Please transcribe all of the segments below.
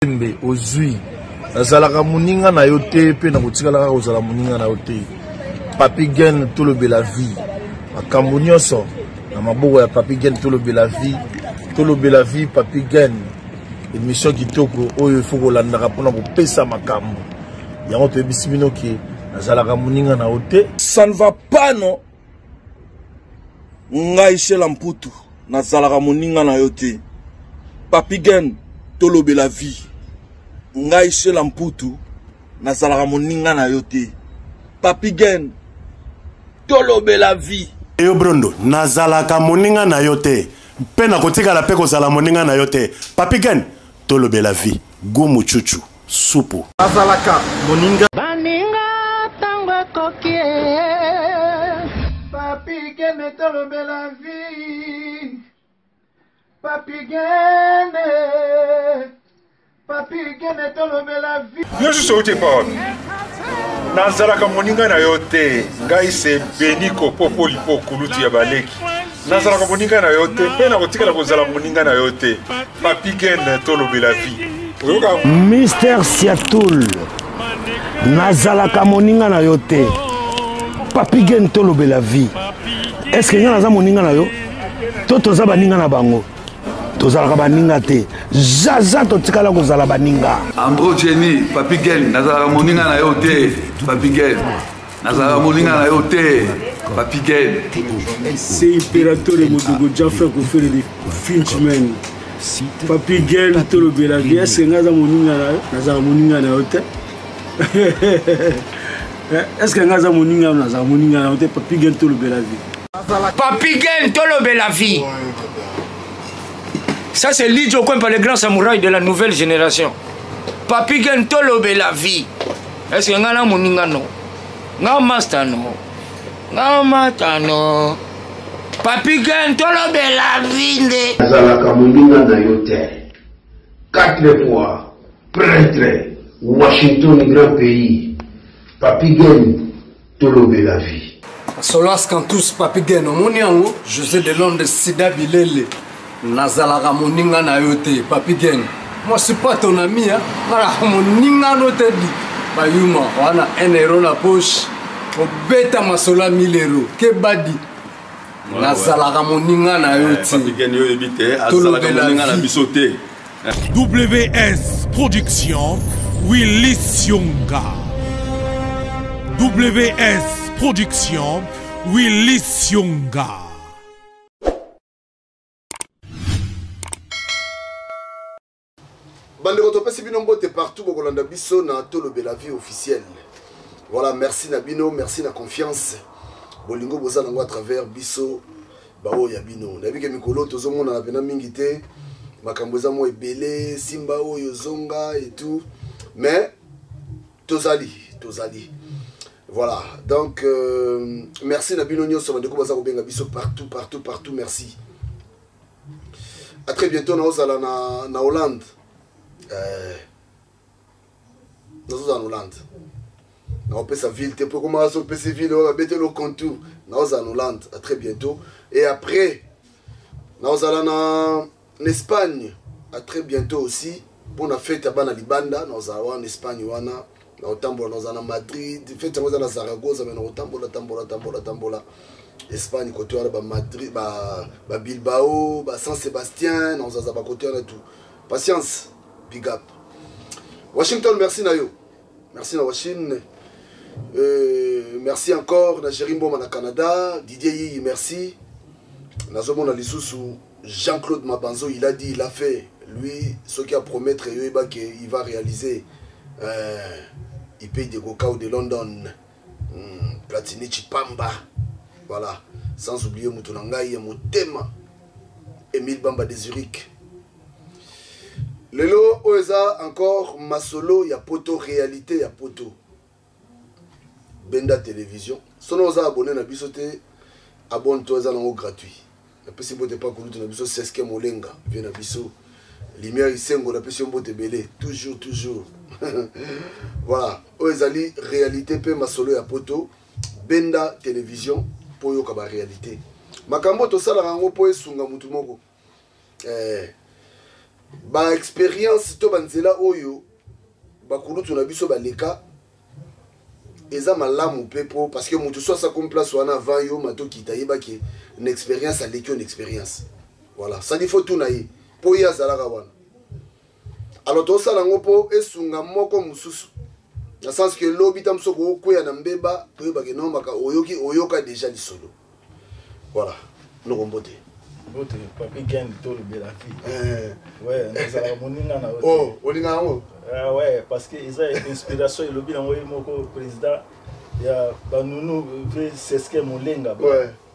mbe ozui azalaka muninga na yote pe na kotikala ka kozala muninga na yote Papi Gen tolobe la vie makambo nyonso na maboko ya Papi Gen tolobe la vie Papi Gen émission kitoko oyo faut kolandaka pona kopesa makambo yango to bisibino ki azalaka muninga na yote. Ça ne va pas non ngai shela mputu nazalaka muninga na yote Papi Gen tolobe la vie ngai shela mputu nazalaka muninga na yote Papi Gen tolobe la vie yo brondo nazalaka muninga na yote pe na kotika la pe kozala muninga na yote Papi Gen tolobe la vie gumu chuchu supu nazalaka muninga baninga tango kokie Papi Gen tolobe la vie Papi Gen tolobe la vie yo je saute pas nazalaka moninga na yote ngai se beniko popoli po kuluti ya baleki nazalaka moninga na yote pe na kotikala kozala moninga na yote Papi Gen tolobe la vie Mister Siatoul nazalaka moninga na yote Papi Gen tolobe la vie. Est-ce que nga naza moninga na yo to toza baninga na bango tozalaka baninga te jaja totikala kozala baninga Ambro Jenny Papi Gen nazalaka moninga na yo te Papi Gen nazalaka moninga na yo te Papi Gen c'est impérateur de Modogo Jaffa ko faire des Finchman Papi Gen tolobe la vie. Est-ce que nga nazalaka moninga na yo te est-ce que nga nazalaka moninga na yo te Papi Gen tolobe la vie. Papi Gen tolobe la vie. Ça c'est Lidjo Coin par les grands samouraïs de la nouvelle génération. Papi Gen tolobe la vie. Est-ce que nga na moninga no? Nga master no. Nga mata no. Papi Gen tolobe la vie nde. Nazalaka moninga na yote. 4 fois prêtre Washington grand pays. Papi Gen tolobe la vie. Solas Kantous Papi Gen omoniango José de Londres Sida Bilele nazalaka moninga na yote Papi Gen. Moi je suis pas ton ami hein. Mara moninga no te di bayuma wana 1 euro na poche obeta masola 1000 euros ke badi nazalaka moninga na yote Papi Gen yo ebite azalaka moninga na bisote. WS Production Willy Sionga. WS Production Willy Sionga. Bande rotopesi bino mbote partout bokolanda biso na tolobe la vie officielle. Voilà, merci Nabino, merci na confiance. Bolingo boza nango à travers biso bao ya bino. Nabi ke mikolo tozomona na pena mingi te. Makambo za mo ebele simba oyo zonga et tout. Mais tozali. Voilà, donc merci Nabino Nyonso Bandeko Baza Kobenga Biso partout, merci. À très bientôt na Hollande. Nous en Hollande. On peut sa ville, pour commencer on peut sa ville, on va mettre le contour. Nous en Hollande, à très bientôt. Et après, nous allons en Espagne, à très bientôt aussi. Pour la fête à Bana Libanda, nous allons en Espagne, na otambola nous allons à Madrid, fête à Zaragoza, mais nous tambola. Espagne côté ba Madrid, ba Bilbao, ba San Sébastien, nous allons à côté on a tout. Patience, big up. Washington, merci Nayo. Merci na Washington. Merci encore na Jerimbo na Canada, Didier Yi, merci. Nazomona lisusu Jean-Claude Mabanzo, il a dit, il a fait. Lui, ce qui a promettre qu'il va réaliser. Il paye des Gokao de London, Platini Chipamba, voilà, sans oublier Moutonangaï et Moutema, Emile Bamba de Zurich. Lelo Oeza encore Masolo, il y a poto, réalité, il y a poto. Benda Télévision. Si on a abonné à Bisoté, abonne-toi à l'ango gratuit. Et puis si vous n'êtes pas connu, tu as Biso, c'est ce que Molenga vient à Biso. Lumière ici, on a pu mbote belé. Toujours. Voilà. Oezali, réalité, pe masolo ya poto. Benda Télévision, pour yo kaba réalité. Makambo to sala rango po esunga mutu moko. ba expérience to banzela oyo bakulutu na biso baleka eza malamu pepo parce que mutu so sa comme place wana avant yo mato kitayeba ke une expérience aleki une expérience voilà ça dit faut tout naïe po ya zalaka wana alors to sala ngopo esunga moko mususu na sens que lobi tam soko ko ya na mbeba to ba ke no maka oyoka déjà lisolo voilà no kombote bote papi gain to le bela fi ouais nazala moninga na oh olinga ngo ah ouais parce que ils ont inspiration et lobi nango moko président ya banunu ve seske molenga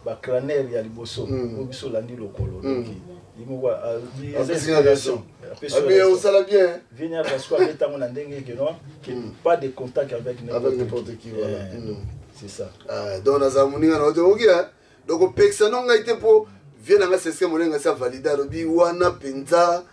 ba crâneur ya liboso obiso landi lokolo donc imwa inspiration bien on sala bien venir parce que avec tango na ndenge que non pas de contact avec n'importe qui voilà c'est ça donc nazala moninga na oto oki donc peksa no ngaite po viens na seske molenga sa valida lobi wana penza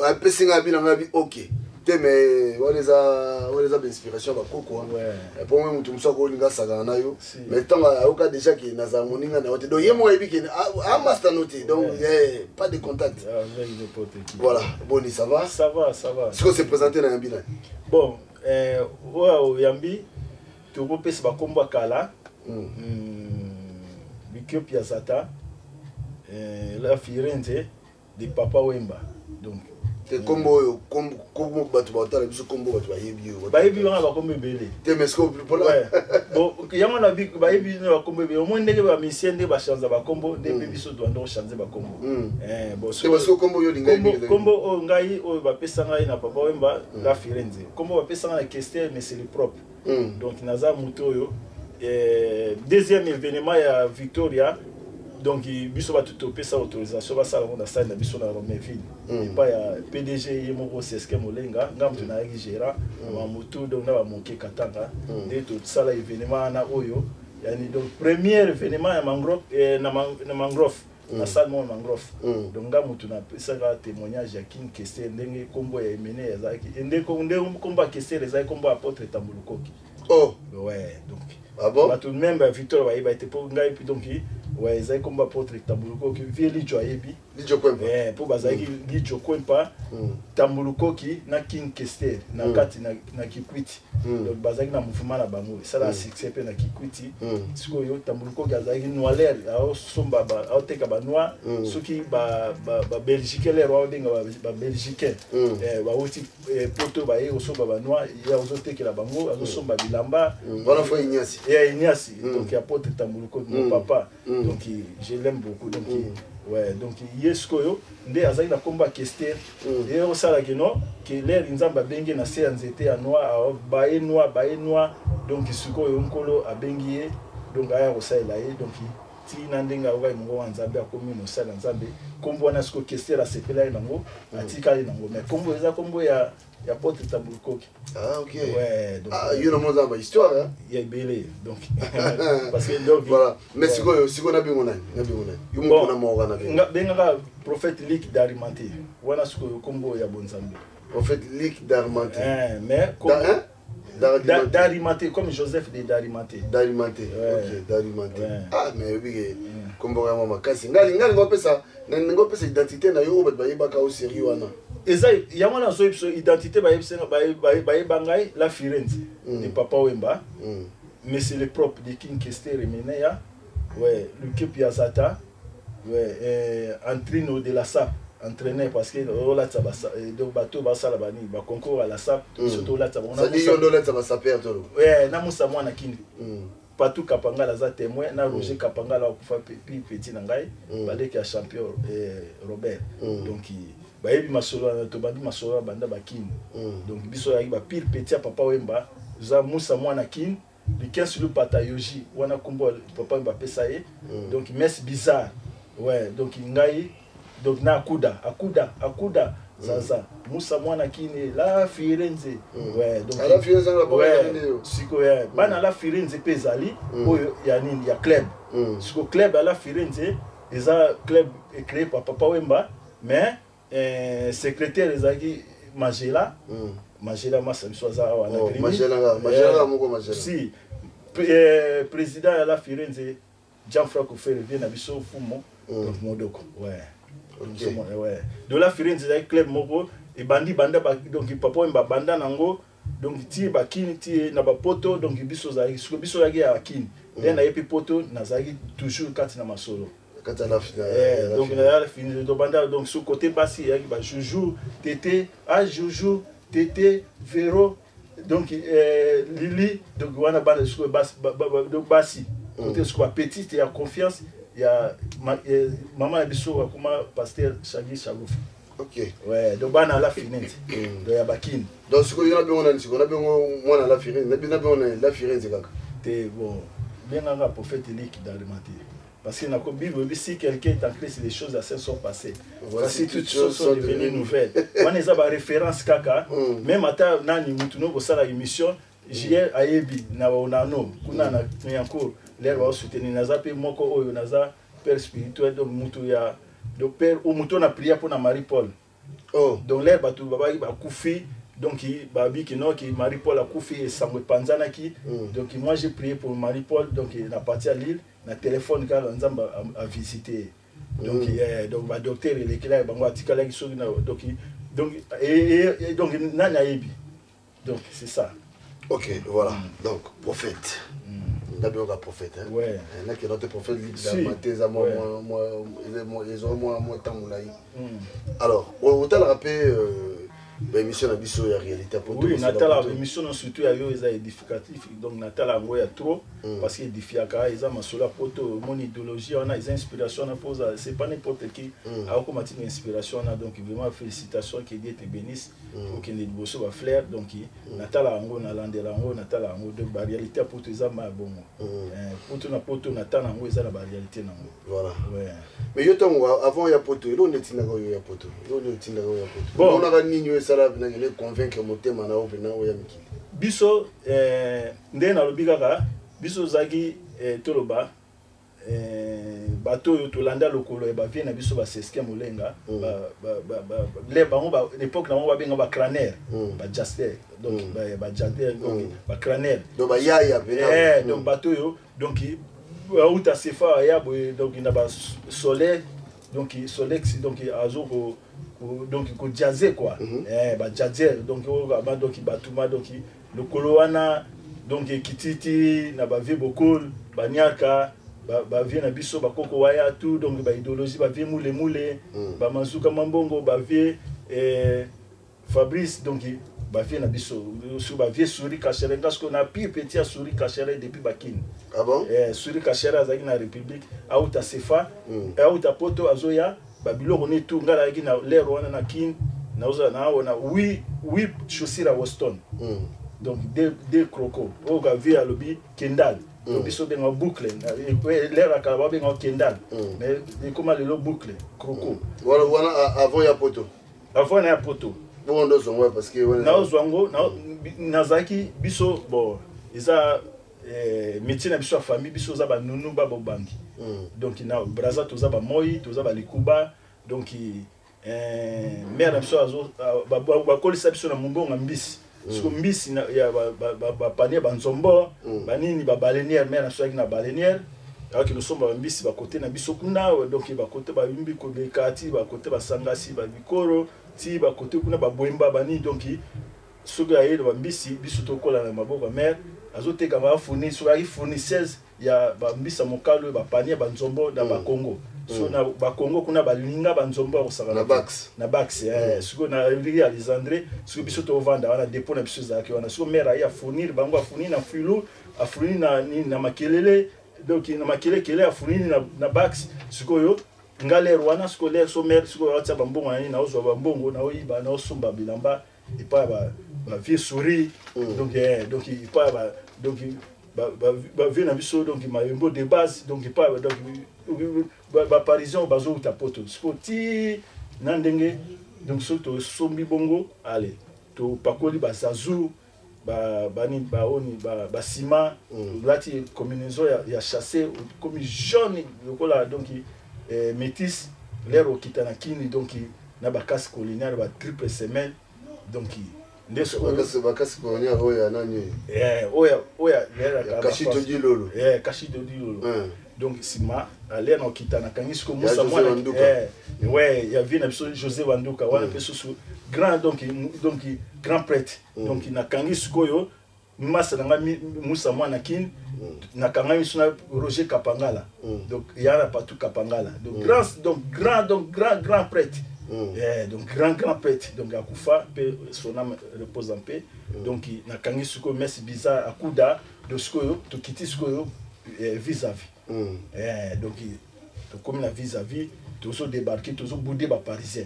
apesinga bi na ngabi OK te mais waleza d'inspiration ba koko ouais pour moi mutu msako linga saka na yo mais tant aoka déjà ki naza moninga na ote donc yemo ebi ki master noté donc pas de contact voilà bon ça va ce qu'on s'est présenté na yambi na bon ouais yambi tu repese ba kombo kala Bikyo Piazata la Firenze de Papa Wemba donc kombo batu batala biso kombo batu bayebi wana bakombo ebele te mesko plus pour ouais bon yango na bi bayebi na bakombo ebele au moins ndenge ba musicien nde ba chanza bakombo nde biso doit ndo changer bakombo bon so parce que kombo yo linga kombo o ngai o ba pesa ngai na Papa Wemba la Firenze kombo ba pesa ngai na Kester mais c'est le propre donc naza muto yo deuxième événement ya Victoria donc biso ba tutopé sa autorisation ba sala na salle na biso na Romainville et pas ya PDG yemoko seske molenga ngamtu na gérant ma mutu donc na ba monke katanga de tout sala événement na oyo yani donc premier événement ya mangrove na mangrove na salle mon mangrove donc ngamutu na pesa ga témoignage ya King Kester ndenge kombo ya emene ya zaki ndenge kombo Kester ezaki kombo apôtre Tambulukoki oh ouais donc ah bon ba tout même Victor ba été pour ngai puis donc ouais ezaki kombo apôtre Tambulukoki vili joyebi lijo kwempa pour bazaki lijo kwempa Tambulukoki na King Kester na kati na Kikwiti donc bazaki na mouvement na bango ça la succès pe na Kikwiti siko yo Tambulukoki azaki noir ao somba ba ao teka ba noir soki ba belgique les rois benga ba belgique ba oti poto ba yo somba ba noir ya ozoteka la bango azo somba bilamba voilà foi Ignace Ignace donc apôtre Tambulukoki mon papa donc je l'aime beaucoup donc ouais donc yesko yo nde azaki na komba Kester et au sala que non que l'air nzamba bengi na se nzete ya noir bae noir donc siko yo nkolo abengi donc aya ko sala ye donc ti na ndenga wa ngo wa nzambe akomi no sala nzambe kombo na siko Kester a sepela nango atika nango mais kombo eza kombo ya porte Tambulukoki ah OK ouais donc yo na monza ba histoire hein ya belé donc parce que donc voilà mais siko na bingo nani yo mo na mo na benga prophète Lik d'Arimathie wana siko kombo ya bonzambe prophète Lik d'Arimathie mais d'Arimathie comme Joseph de d'Arimathie OK d'Arimathie ah mais oui kombo ya mama kasi ngali ngopesa identité na yo ba yebaka au sérieux wana eza yango na so identité ba bangai la Firenze de Papa Wemba mais c'est le propre de King Kester Meneya ouais le Piazata ouais Antrino de la SAP entraîné parce que là ça va donc bateau ba sala bani ba concours à la SAP surtout là ça ça dit on là ça va saper tout ouais na musa mwana kindi Patou Kapanga la za témoin na Roger Kapanga la kufa petit na ngai baleki ya champion Robert donc bayebi masolo to bandi masolo banda bakin donc biso ya ba pire petit Papa Wemba za musa mwana kin le 15 le patayoji wana kombo Papa Wemba pesa ye donc messe bizarre ouais donc ngai donc na akuda zaza musa mwana kini la Firenze ouais donc la Firenze la ouais siko ya bana la Firenze pezali oyo ya nini ya club siko club à la Firenze eza club créé par Papa Wemba mais secrétaire ezaki Magela masa msoza wana Magela moko Magela si président à la Firenze Jean-Franco Ferre vient na biso fumo donc Modoko ouais ouais de la Firenze za club moko et bandi banda donc papa mba banda nango donc ti bakini ti na ba poto donc biso za ya bakini then na yepi poto na za toujours kati na masolo kati na finale donc la finale do banda donc sur côté bassi ya ba Joujou Tété Joujou Tété Véro donc Lili donc wana banda sur donc bassi côté sur petit et à confiance il y a maman biso comme pasteur Chagi Chagouf. OK. Ouais, donc bana la finette. Do ya bakine. Donc ce qu'on a bien on a bien moi la Firenze, na bien on la Firenze kaka. T'es bon. Bien un prophète Élie dans le matin. Parce que dans la Bible, si quelqu'un est en Christ, les choses assez sont passées. Voici toutes choses sont devenues nouvelles. On a des références kaka. Même à nani mutuno ko sala émission, j'ai ayebi na onano kuna na encore l'air va soutenir nazape moko oyo naza père spirituel donc mutu ya donc père ou mutu na prière pour na Marie Paul. Oh donc l'air batu baba ba kufi donc babi qui non qui Marie Paul a kufi et sangwe panzana ki donc moi j'ai prié pour Marie Paul donc na parti à Lille na téléphone quand nzamba a visiter donc donc ba docteur il est clair bango atikala ki so donc et donc nana yebi donc c'est ça. OK, voilà. Donc prophète. D'abord un prophète hein. Ouais. Il y en a qui sont des prophètes alors, on t'a rappelé l'émission de Bisso et la réalité. Oui, Natala, l'émission surtout à eux, est édificatif. Donc Natala a trop parce qu'il édifie à Kara, ils ont ma poto, mon idéologie, on a des inspirations, c'est pas n'importe qui. Alors comme une inspiration, donc vraiment félicitations, que Dieu te bénisse, pour qu'il ait de beaux flair. Donc Natala Ango, Nalandela Ango, Natala Ango, donc la réalité pour tous les hommes, bon. Poto Natala Ango, ils ont la réalité. Voilà. Mais avant il y a poto, il y a poto. Bon, on a nigné ça là, on a convaincre mon thème na obina oya miki. Biso ndé na lobikaka, biso zaki toloba bato yo tolanda lokolo e ba vie na biso ba seske molenga les bango ba l'époque na ba benga ba crânaire ba jaster donc ba jaster donc ba crânaire donc ba yaya donc bato yo donc auta sefa ya donc na ba soleil donc solex donc azoko donc ko jazzé quoi ba jazzé donc ba donc batuma donc le kolowana donc kititi na ba vie bokol ba nyaka ba vie na biso ba koko waya tout donc ba idéologie ba vie moule ba mazuka mambongo ba vie Fabrice donc ba vie na biso sur ba vie Souri Kachere parce qu'on a pi petit à Souri Kachere depuis Bakine. Ah bon? Souri Kachere azaki na République auta sefa auta poto azoya babilo on tout ngala yaki na l'air wana na kin na ona oui chaussures à Boston donc des crocos o ga vie à lobby Kendall donc biso benga boucle l'air akaba benga Kendall mais comment le boucle croco voilà avant ya poto ya poto bon ndo zongo parce que na zongo na zaki biso bon isa métier na biso famille biso za ba nunu ba bobangi donc na braza toza ba moi toza ba likuba donc mère na biso azo ba kolisa biso na mumbonga mbisi parce que mbisi ya ba panier ba nzombo ba nini ba baleinière mère na biso na baleinière alors que nous sommes ba mbisi ba côté na biso kuna donc ba côté ba yumbi ko bekati ba côté ba sangasi ba bikoro ti ba côté kuna ba boemba ba ni donc soki ayeli ba mbisi biso tokola na maboko mère azoteka ba fournir so ari fournisseuse ya ba mbisa mokalo ba panier ba nzombo na ba Congo so na ba Congo kuna ba linga ba nzombo ko saka na bax siko na ri Alexandre siko biso to vanda wana dépôt na biso zaki wana so mère ya fournir bango a fournir na filo a fournir na makelele donc na makelele a fournir na bax siko yo ngale rwana siko le so mère siko watsa ba mbongo na ozwa ba mbongo na oyiba na osomba bilamba et pas ba vie souris donc il pas donc ba vie na biso donc mayembo de base donc pas donc ba parisien bazo ta poto spoti na ndenge donc surtout sombi bongo allez to pakoli ba sazu bani baoni ba sima lati combinaison ya chasser comme jaune lokola donc métis l'air au kitana kini donc na ba casse collinaire ba triple semaine donc bakasi konya oya nani oya lera kashi to dilolo kashi to dilolo donc sima aller na okita na kangi ko musa mwana ouais il y avait na José Wanduka wana peso grand donc grand prêtre donc na kangi koyo masa na musa mwana kin na kangi suna Roger Kapangala donc il y a pas tout Kapangala donc grand prêtre donc grand prêtre donc akufa pe son âme repose en paix donc na kangi suko merci bizarre akuda de suko to kiti suko vis-à-vis donc comme la vis-à-vis tous débarquer tous boudé ba parisien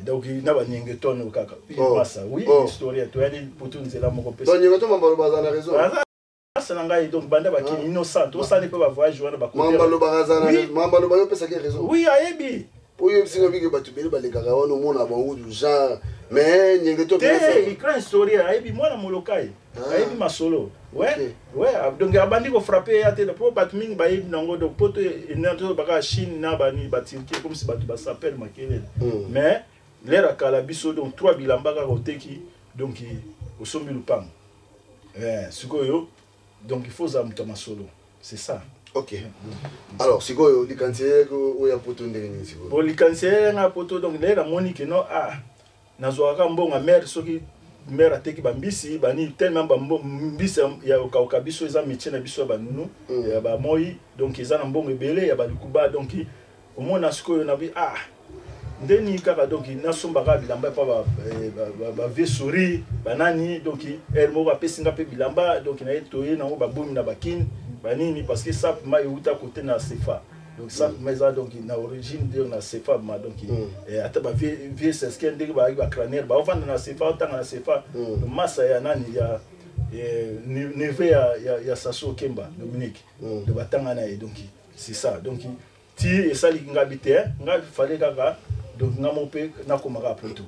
donc na ba ningeton au kaka massa oui histoire to yani pour tout nzela moko pesa donc ningeton mambalo bazana raison ça nanga donc banda ba ki innocent to ça ne peut pas voyager joindre ba côté mambalo bayo pesa que raison oui ayebi oyo bisinga bige batubeli balekaka wana omona bango du genre mais ningeton il craint story ayebi mwana molokai ayebi masolo ouais donc abandi ko frapper ate de pour batming ba yebi nango donc poto inato baka Chine na bani batirki comme si batu ba s'appelle makele mais l'era kala biso donc 3 bilamba ka koteki donc osombi lupang sikoyo donc il faut zamuta masolo c'est ça. Ok. Alors, si vous avez cancer, vous avez un poteau de l'ennemi. Pour le cancer, un poteau donc la monique non ah. Nazoaka mbonga mère soki mère ateki bambisi bani tellement bambisi ya okabiso eza métier na biso banunu ya ba moi donc eza na mbonga ebele ya balikuba donc au moins nasiko na bi ah ndeni kaka donc nasombaka bilamba pa ba vie souris banani donc elle mo ba pesinga pe bilamba donc na etoye na ba bomi na bakin banini parce que ça ma yuta côté na CFA donc ça mais donc na origine de na CFA ma donc ata ba vie c'est ce qu'elle ba crânière ba vendre na CFA tant na CFA massa ya nani ya neve ya Sasso Kemba Dominique de batanga na donc c'est ça donc ti et ça li ngabité nga fallait kaka donc na mope na komaka poto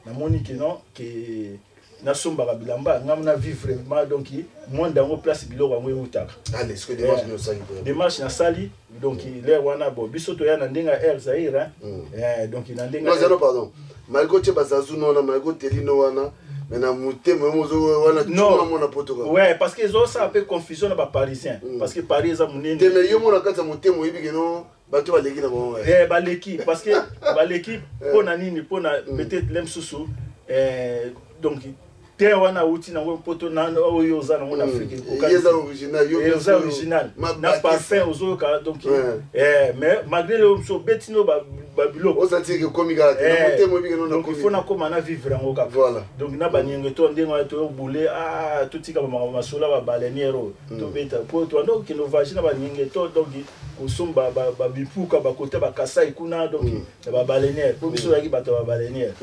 na monique non que na sombaka bilamba ngam na vivre vraiment donc moi dans place biloko yango eutaka allez ce que démarche no sali démarche na sali donc les wana bo biso to ya na ndenga air zaire donc na ndenga non pardon malgré que bazazu non na malgré telino wana mais na mutemo mozo wana tuma mona poto ouais parce que zo ça un peu confusion na ba parisien parce que Paris za munene teme yo mona kata mutemo yibike no bato baleki na bon baleki parce que baleki pona nini pona peut-être lem susu donc te wana uti na poto na oyo za na mona Afrique yeza original yo yeza original na parfum ozo ka donc mais malgré le so betino babilo osati ke komika na mutemo yibike no na donc il faut na koma na vivre ngo ka voilà donc na banyenge to ndenga to boule ah tutika ba masola ba baleniero to beta poto donc que no vagina banyenge to donc kusumba ba bipuka ba côté ba kasai kuna donc ba baleniere pour biso yaki bato ba baleniere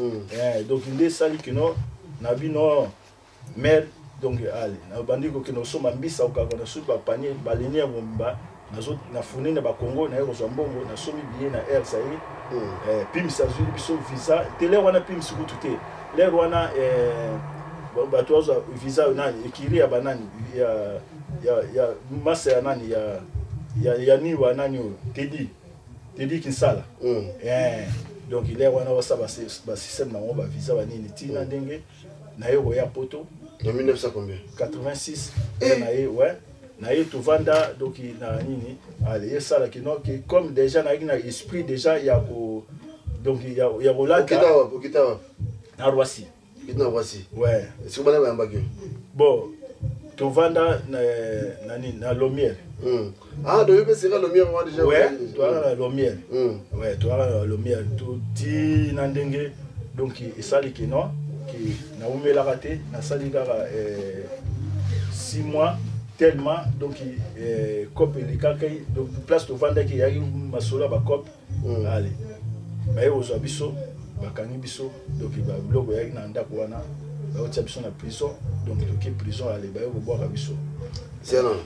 donc inde sali kino na bino mère donc allez na bandiko kino soma mbisa ukaka na supa panier baleniere bomba nazo na funene ba Congo na yoko mbongo na somi bien na air ça pim sa zuli biso visa tele wana pim sukutu te le wana bato wazo visa nani ekiri ya banani ya masa ya nani ya ni wa nani Teddy Kinsala donc il est wana wasa ba système na ba visa ba nini tina ndenge na yo ya poto en 1900 combien 86 na ye ouais na ye to vanda donc na nini allez ça là qui non qui comme déjà na esprit déjà ya ko donc ya rolaka okitawa na Roissy ouais si bana ba mbaki bon to vanda na Lomière ah donc c'est la Lomière moi déjà ouais toi la Lomière ouais toi la Lomière tout ti na ndenge donc esali ki non qui na umela raté na sali kaka 6 mois tellement donc cop les kakai donc place to vanda ki ya masola ba cop allez ba yo zo biso ba kangi biso donc ba blogo ya na ndako wana ba otia biso na prison donc to prison allez ba yo boka biso c'est non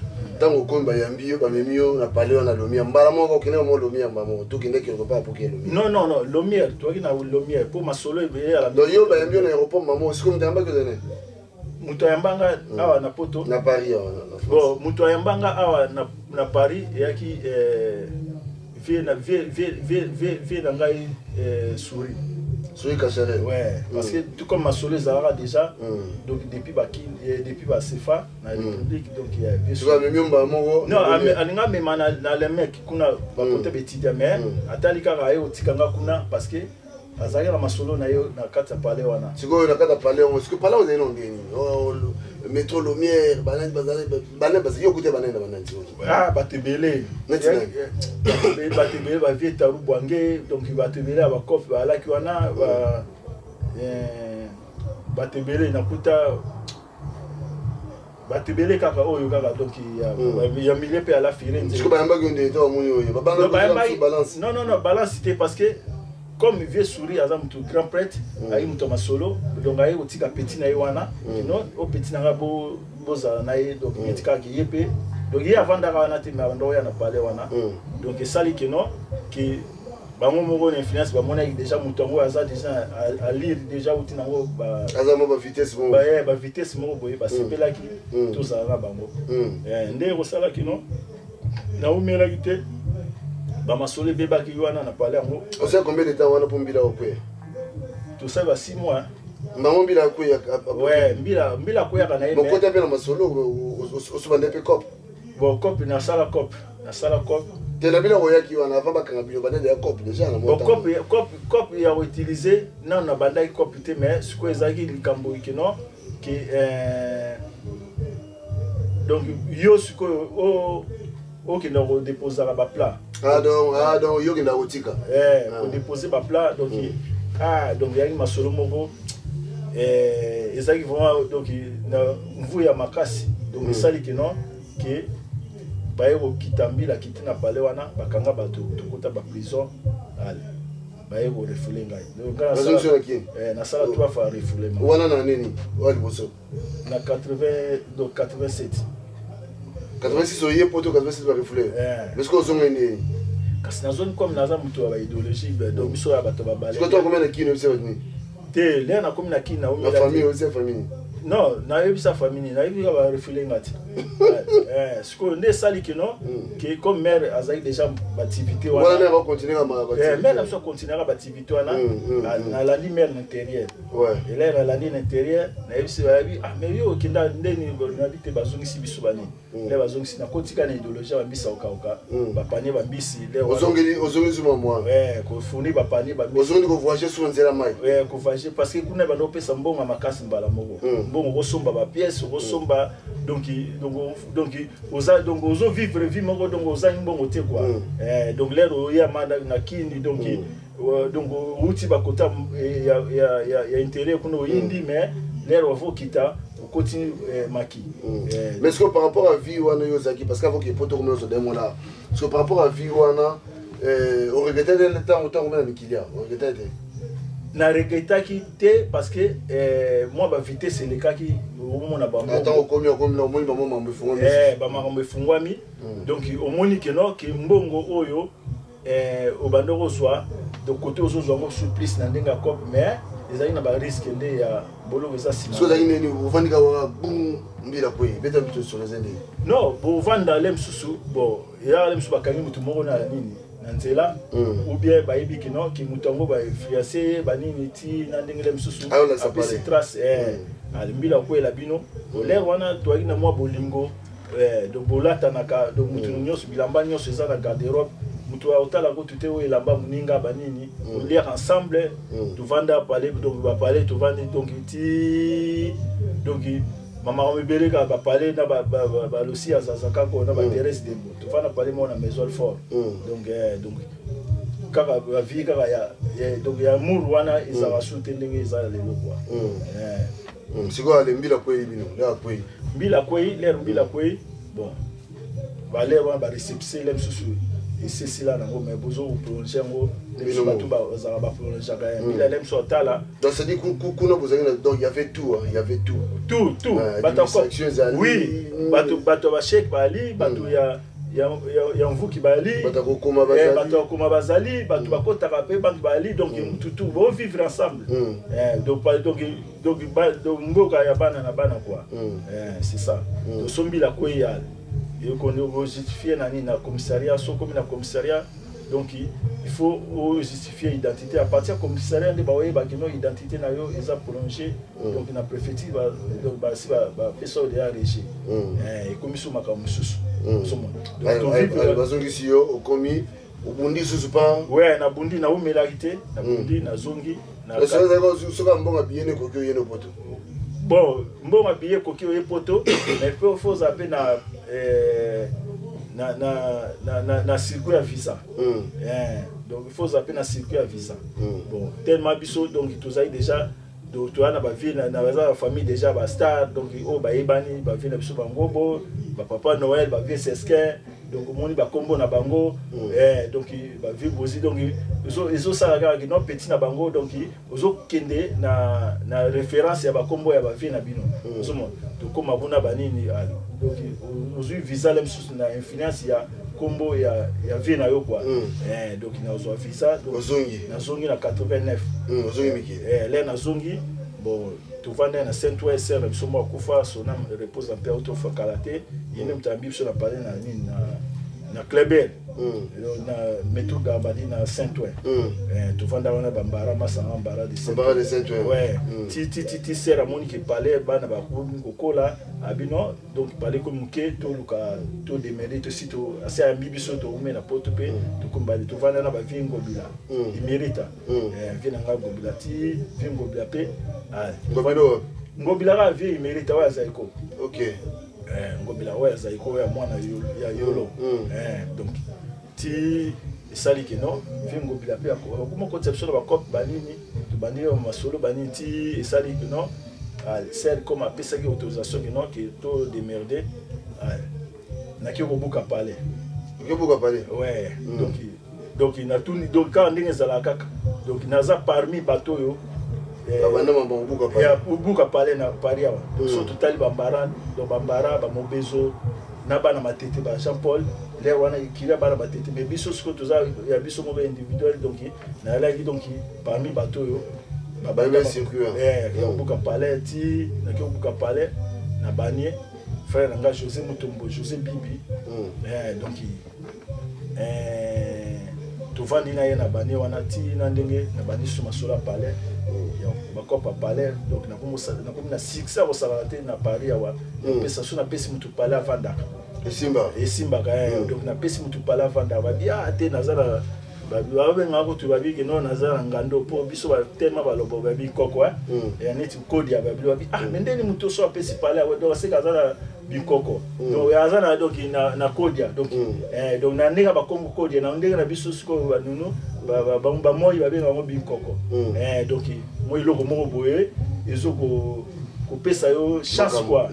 tango komba yambi yo ba memio na paleo na Lomière mbala moko kene mo Lomière mamo to kende ki pas pour que Lomière non Lomière toi qui na Lomière pour masolo ebe ya la donc yo ba yambi na aéroport mamo c'est comme ndamba que donner muto yambanga awa na poto na Paris bon muto yambanga awa na Paris yaki vie na ngai Soyez Kacharel. Ouais, parce que tout comme Masolo Zahara déjà, donc depuis Basefa, dans la République, donc il y a bien sûr. Non, alinga même na les mecs kuna ba côté betidia mais atalika raye otikanga kuna parce que azali na Masolo na yo na kata pale wana. Siko na kata pale on siko pala ozali ngeni. Métro Lumière, banane bazali yo côté banane banane. Ah batebele. Batebele ba vie taru bwange donc batebele ba kof ba laki wana ba batebele na kuta batebele kaka oyo kaka donc ya milieu pe à la firenze. Siko ba yamba gonde to muni oyo. Ba balance. Non, balance c'était parce que comme vieux souris azam tout grand prêtre ayi muto Masolo donc ayi otika petit na yiwana non au petit na bo boza na ye donc etika ki yepe donc ye avant d'ara na te ma ndo ya na parler wana donc sali que non que bango moko influence ba mona déjà muto ngo aza déjà à lire déjà utina ngo ba azama ba vitesse mo ba vitesse mo boye ba sepela ki tout ça ra bango ndeko sala que non na umela kite ba Masolo beba ki wana na parler ngo on sait combien de temps wana pour mbila okwe tout ça va 6 mois maman mbila okwe ouais mbila koya kana ye bon côté pe na Masolo osubande pe cop bon cop na sala cop de la bila oya ki wana avant ba kanga bilo bande ya cop déjà na bon cop ya utiliser na na banda cop te mais ce que ezaki likambo ikino ki donc yo ce que ok on dépose à ba plat donc yo kenda otika on dépose ba plat donc donc ya Masolo moko ezaki vraiment donc na mvu ya makasi donc sali que non que bayo kitambila kitina pale wana bakanga bato tukuta ba prison ale bayo refoulé ngai donc na sala toi fa refoulé wana na nini wali boso na 80 donc 87 86 oye poto 86 ba refoulé mais ce qu'on zonga ni kasi na zone comme naza muto ba idéologie donc biso ya bato ba balé ce que toi combien de kino c'est ni te le na comme na kina o la famille aussi famille non na yebi sa famille na yebi ba refoulé ngati ce qu'on ne sali que non que comme mère azali déjà activité wana mère va continuer à ma mère na so continuer à activité wana na la lumière intérieure ouais et là la ligne intérieure na yebi se yebi mais yo kinda ndeni na bité bazongi si biso bani le bazongi si na kotika na idéologie ba mbisa oka ba panier ba mbisi le ozongi zuma moi ko fournir ba panier ba mbisi ozongi ko voyager sur nzela mai ko voyager parce que kuna ba no pesa mbonga makasi mbala moko mbongo osomba ba pièce osomba donc ozo vivre vie moko donc oza mbongo te quoi donc lero ya manda na kindi donc uti bakota ya intérêt kuna oyindi mais lero faut kita continue maki mais est-ce que par rapport à vie wana yozaki parce qu'avant que poto comme demo là est-ce que par rapport à vie wana on regrettait le temps autant comme avec Kilia on regrettait na regretaki te parce que moi ba vitesse le cas qui au na ba attends comme na omoni ba mama mbefungwami ba mama mbefungwami donc omoni que non que mbongo oyo obandoko soit de côté aux autres surprise na ndenga cop mais ezali na ba risque nde ya boloko eza sima so ezali nini ovandika wa bum mbila kwe beta bitu sur les ende non bo vanda lem susu bon ya lem susu bakangi mutu moko na nini na nzela ou bien bayebi que non ki mutu ngo ba fiancé ba nini ti na ndenge lem susu apesi trace ali mbila kwe la bino le wana to ina mwa bolingo donc bolata naka donc mutu nyonso bilamba nyonso eza na garde-robe mutu autala ko tute o elamba muninga banini on lire ensemble to vanda parler donc va parler to vanda donc mama on beleka ba parler na ba losi azazaka ko na ba Thérèse de to vanda parler mo na maison fort donc kaka la vie kaka ya donc ya mur wana izaba soute ndenge izala lelo quoi siko ale mbila ko ibino la ko mbila ko l'air mbila ko bon ba l'air ba réception lem susu et c'est cela na ngo mais bozo prolonger ngo les bateaux ba za ba prolonger ga mbila lem so tala donc c'est dit kuna bozanga donc il y avait tout bateau oui bateau ba chèque ba ali bateau ya mvuki bali bateau koma bazali bateau bakotaka pe bateau bali donc tout vont vivre ensemble donc mboka ya bana na bana quoi c'est ça donc sombi la koyal et qu'on justifier na commissariat so comme na commissariat donc il faut justifier l'identité à partir du commissariat de baoye bakino identité na yo eza prolongé donc na préfecture donc ba si ba pesa de arrêté et commission makambo susu donc bazongi si yo okomi obundi susu pa ouais na bundi na umelagité na bundi na zongi na soka mbonga biyene kokyo yeno poto bon mbonga biye kokyo ye poto mais faut zapper na circuit à visa. Donc il faut zapper na circuit à visa. Bon, tellement biso donc tu as déjà tu as na vie na famille déjà ba star donc oh ba ebani ba vie na biso bangobo ba papa Noël ba vie sesquin donc moni ba kombo na bango donc ba vie bozi donc ils ça la non petit na bango donc ozo kende na référence ya ba kombo ya ba vie na bino ozo to koma buna banini donc ozo visa lem sous na influence ya kombo ya vie na yo quoi donc na ozo visa donc na zongi na 89 ozongi miki là na zongi bon tu vas na Saint-Ouest ser biso mo kufa sonam repose en paix auto fa kalaté yene mtambi biso na parler na nini na Kleber na métro Gambadi na Saint-Ouest tu vas dans na bambara masanga bambara de Saint-Ouest ouais ti sera moni ki parler bana ba kokola abino donc parler comme ke to luka to de mérite to sito assez ambi biso to ume na poto pe to kombali tu vas na ba vingo bila il mérite vient nga ngobila ti vingo bila pe ngobila ka vie il mérite wa zaiko OK ngobila wa zaiko ya mwana ya yolo donc ti sali que non vingo bila pe comme conception ba cop banini to banio masolo banini ti sali que non celle comme appelle ça qui autorisation que non qui to démerder na ki obuka parler ouais donc il n'a tout donc quand ndenge zala kaka donc naza parmi bato yo buka parler na paria donc surtout tali bambara do bambara ba mobezo na bana matete ba Jean Paul les wana kila bana matete mais biso ce que tous ya biso mo individuel donc na la donc parmi bato yo ba circuit buka parler ti na ki buka parler na banier frère nga José Mutombo José Bibi donc tu vas ni na ye na banier wana ti na ndenge na bani suma sola parler bakopa parler donc na comme na succès au salate na Paris wa pesa suna pesi mutu parler avanda esimba donc na pesi mutu parler avanda ba bien ate nazara ba benga ko tu ba bi ke non nazara ngando po biso ba tellement ba lobo ba bi koko et neti code ya ba bi mais ndeni mutu so pesi parler wa donc c'est kazala bikoko donc yazana donc na code donc donc na ndenge ba kongo code na ndenge na biso siko ba nunu ba moi ba benga ngo bikoko donc moi loko mo boye ezo ko pesa yo chance quoi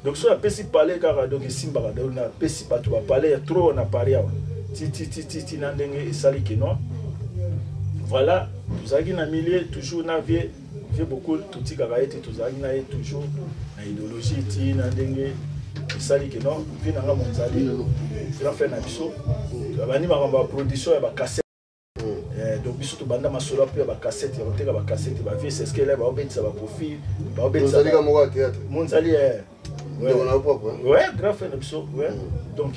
donc so la pesi parler car donc simba donc na pesi pas tu va parler trop na paria ti na ndenge esali que non voilà tuzaki na milieu toujours na vie beaucoup tout tika été tuzaki na toujours na idéologie ti na ndenge esali que non vie na monzali la faire na biso bani ba production ya ba cassette donc biso to banda masolo pe ba cassette ya teka ba cassette ba vie c'est ce qu'elle ba obetisa ba profil ba obetisa monzali ka mo théâtre monzali ouais grave na biso ouais donc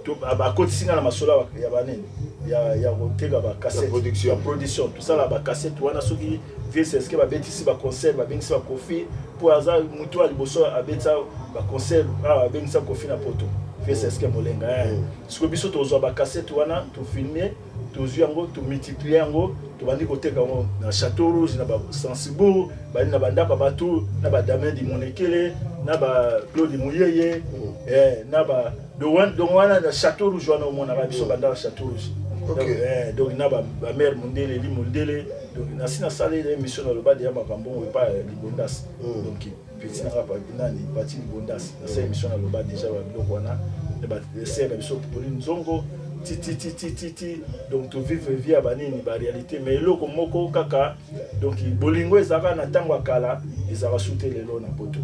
to ba kotisinga na masolo ya banene ya teka ba cassette production tout ça la ba cassette wana soki vie c'est ce que ba betisi ba concert ba bengisa ba profil pour hasard mutu aliboso abetisa ba concert ba bengisa kofi na poto vie c'est ce que molenga ce que biso to zo ba cassette wana to filmer to yango to multiplier yango to bandi koteka ngo na Château Rouge na ba Sensibo bandi na bandaka bato na ba Damien di Monekele na ba Claude Muyeye na ba donc wana na Château Rouge wana mona ba biso bandaka Château Rouge donc na ba mère Mondele li Mondele donc na sina salé l'émission na le bas de ya makambo pas libondas donc petit na pas nani parti libondas na cette émission na le bas déjà ba biloko wana ba c'est la biso pour une zongo ti donc tu vivre vie à banini ba réalité mais loko moko kaka donc bolingo ezaka na tango kala ezaka souter les lots na poto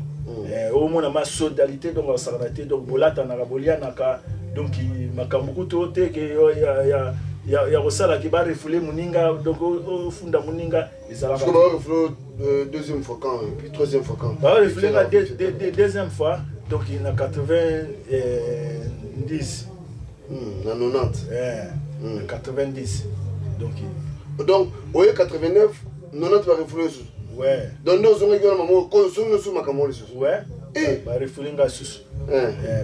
au moins ma solidarité donc la solidarité donc bolata na boliana ka donc makambo to te que ya rosala ki ba refoulé muninga donc au funda muninga ezaka ba refoulé deuxième fois quand puis troisième fois quand ba refoulé la deuxième fois donc il a 90 Na 90. 90. Donc, au 89, 90 va refouler sous. Ouais. Donc, nous avons dit que nous avons dit ouais. Bah refouler nga sous.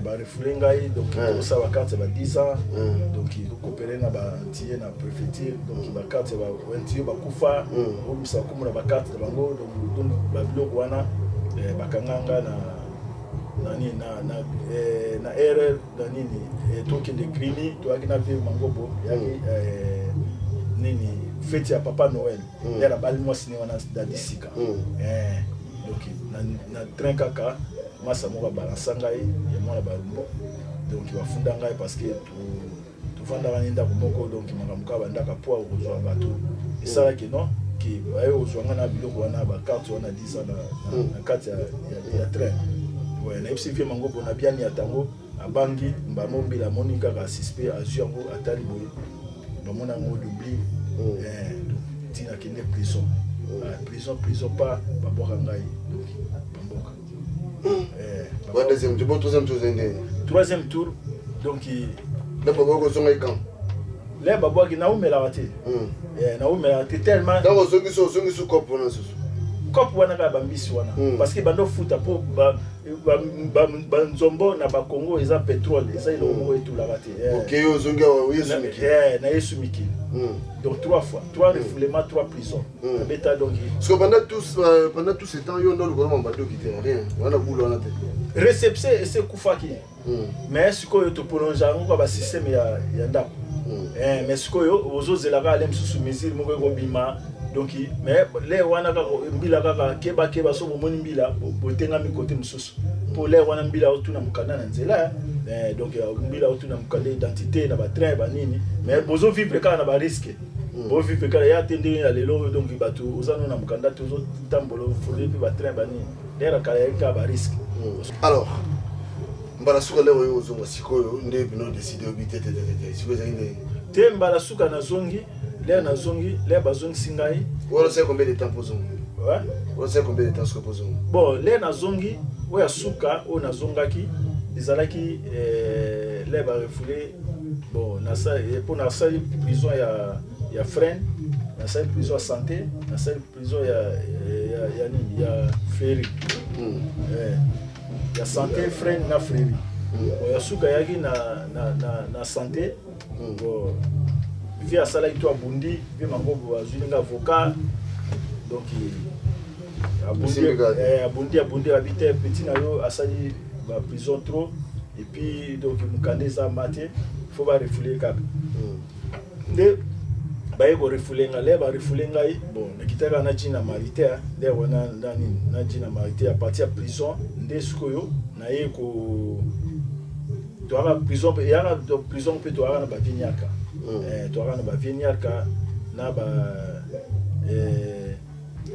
Bah refouler nga donc ça va carte va 10 ans. Donc il coopérer na ba tier na préfecture donc ba carte va wentio ba kufa au bisa kumuna ba carte bango donc ba biloko wana ba kanganga na erreur na nini token de crime to akina vie mangobo yaki nini fête ya Papa Noël ya la bali moi ciné wana da disika donc na train kaka masa moko balansa ngai ya mwana barumbo donc bafunda ngai parce que tuvanda baninda komoko donc makamuka bandaka po okozwa bato esalaki non ki baye ozwanga na biloko wana bakarte wana 10 na kati ya train ouais na ipsi vie mango bona biani atango abangi mbamombila moni kaka suspect azwi yango atali boye bamona ngo d'oubli tina kende prison pas baboka ngai donc bamboka troisième tour donc le babo zonga quand le babo qui na umela wate na umela wate tellement donc zongi so cop wana susu cop wana ka bambisi wana parce que bando futa po ba nzombo na ba Congo eza pétrole eza ile omo etula wate OK ozonga wa yesumiki na yesumiki donc 3 fois 3 refoulements 3 prisons beta donc so pendant tout ce temps yo ndo lokolo mbado qui était rien wana boulot wana te réception c'est kufaki mais siko yo to prolonger ngo ba système ya ndako mais siko yo ozozelaka ale msusu mesure moko ko bima donc mais les wana ka mbila kaka keba so bomoni mbila botenga mi côté msusu pour les wana mbila otuna mukanda na nzela donc mbila otuna mukanda identité na ba train ba nini mais bozo vivre ka na ba risque bo vivre ka ya tende ya lelo donc bato ozano na mukanda tozo tambolo fuli ba train ba nini dera ka ya ka ba risque alors mbala suka leo yo ozonga sikoyo nde bino décider obitete sikoyo zinde te mbala suka na zongi le zongi le bazongi singai wala c'est combien de temps pour zongi ouais wala c'est combien de temps pour zongi bon le na zongi oya suka o na zongaki ezalaki le ba refoulé bon na ça pour na ça prison ya frein na ça prison santé na ça prison ya nini ya ferry ya santé frein na ferry oya suka yaki na santé bon via sala ito abundi via mangobo azulinga avocat donc abundi habité petit na yo asali ba prison trop et puis donc mukande ça maté faut ba refouler kaka de ba ko refouler ngale ba refouler ngai bon nakitaka na jina maritaire de wana ndani na jina maritaire à partir de prison nde sukoyo na ye ko to ala prison ya na prison pe to ala na ba vinyaka toka na ba vinyaka na ba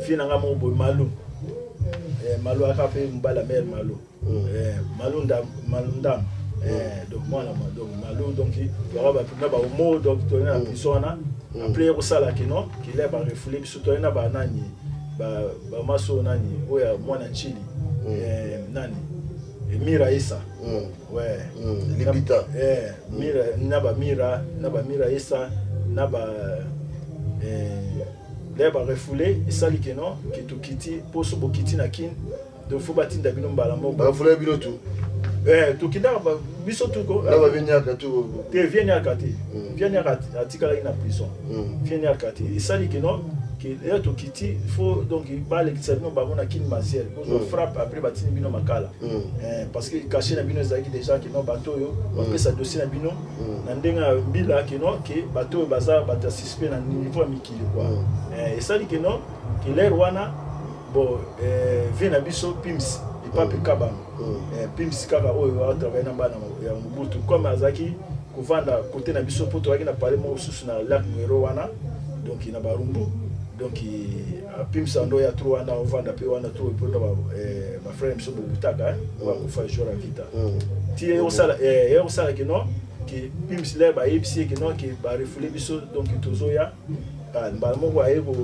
fina ngamo boy malu aka pe mbala mer malu malundam donc mwana donc malu donc toka ba na ba mo donc to na pisona après ko sala kino ki le ba refoulé biso to na ba nani ba maso nani oya mwana nchili nani Mira Issa ouais libita mira naba mira Issa naba leba refoulé esali keno ki to kiti poso bokiti na kin de faut batinda bino mbala moko ba refoulé bino tout to kinda ba biso tout ko na ba vinyaka tout te vinyaka atika la ina prison vinyaka te esali keno qui est au kiti faut donc il va l'exercer ba mona kin masiel pour frappe après batini bino makala parce que caché na bino ezaki déjà qui non bateau yo après ça dossier na bino na ndenga mbila qui non que bateau baza bata suspect na niveau mikili quoi et ça dit que non que l'air wana bon vient na biso pims et pas pikaba pims kaka oyo va travailler na bana ya mubutu comme azaki kovanda côté na biso poto aki na parler mo susu na lac numéro wana donc ina barumbu donc a pimsa ndo ya trop wana ovanda pe wana trop pour ba frère mso butaka wa kufa jora vita ti e osala que non que pims le ba epsi que non que ba refoulé biso donc tozoya ba moko ayebo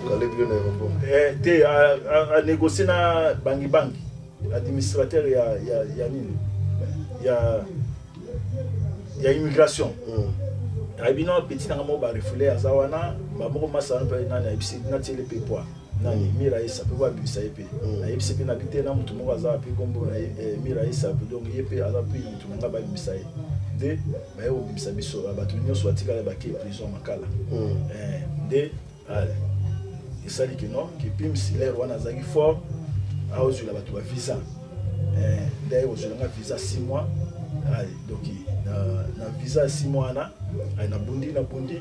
kale bien na aéroport te a négocier na bangi administrateur ya nini il y a immigration. Abino petit na mo ba refoulé azawana ba moko masana pe na na ibisi na tele pe poa. Nani mira isa pe wa bibisa epe. Na ibisi pe na bité na mutu moko azawa pe kombo na mira isa pe donc yepe aza pe mutu nga ba bibisa e. De ba yo bibisa biso ba tu nyo swatika ba ke prison makala. De allez. Et ça dit que non, que pim si l'air wana zagi fort a ozu la batu ba visa. D'ailleurs ozu la visa 6 mois. Allez, donc na visa 6 mois na bundi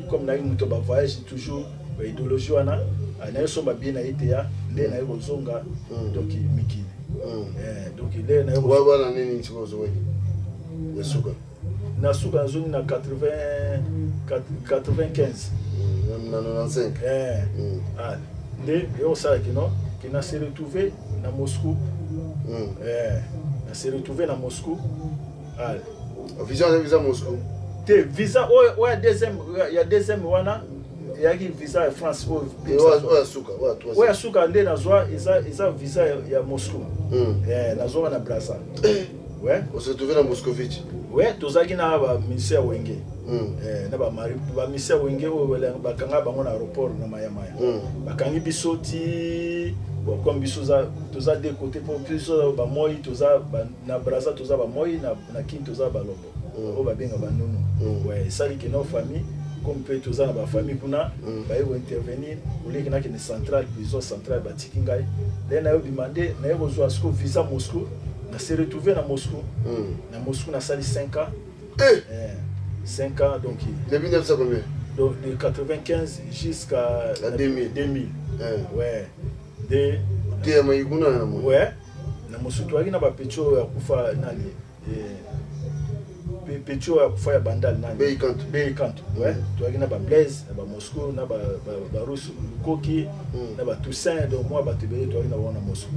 comme na muto ba voyage toujours ba idéologie wana na so ba bien na itea nde na yo zonga donc mikili. Donc il est na yo wa na nini nchiko zoe. Yasuka. Na suka zone na 95. Na 95. Nde yo ça que non qui na se retrouvé na Moscou. Na se retrouvé na Moscou. Visa Moscou. Te visa ouais deuxième wana ya ki visa ya France ouais suka nde na zwa isa visa ya Moscou. Na zwa na Brazza. Ouais, on se trouve na Moscovitch. Ouais, tozaki na ba ministère wenge. Na ba mari ba ministère wenge o ba kanga bango na aéroport na Mayamaya. Ba kangi biso ti comme biso toza de côté pour biso ba moi toza na Brazza toza ba moi na kin toza ba lobo. O ba benga ba nono. Ouais, ça dit que nos familles comme peut toza na ba famille kuna ba yo intervenir ou les na ki centrale prison centrale ba tikingai. Là na yo demander na yo zo asko visa Moscou. On s'est retrouvé à Moscou. À Moscou, on a sali 5 ans. 5 ans, donc. Depuis 1900 combien? Donc, de 95 jusqu'à 2000. Ouais. Ouais. Na Moscou, tu as dit que Pecho a kufa nani. Pecho a kufa ya bandal nani. Beikant. Ouais. Tu as dit que Blaise, na Moscou, na Russe, Koki, na Toussaint. Donc, moi, tu as dit que tu as dit que Moscou.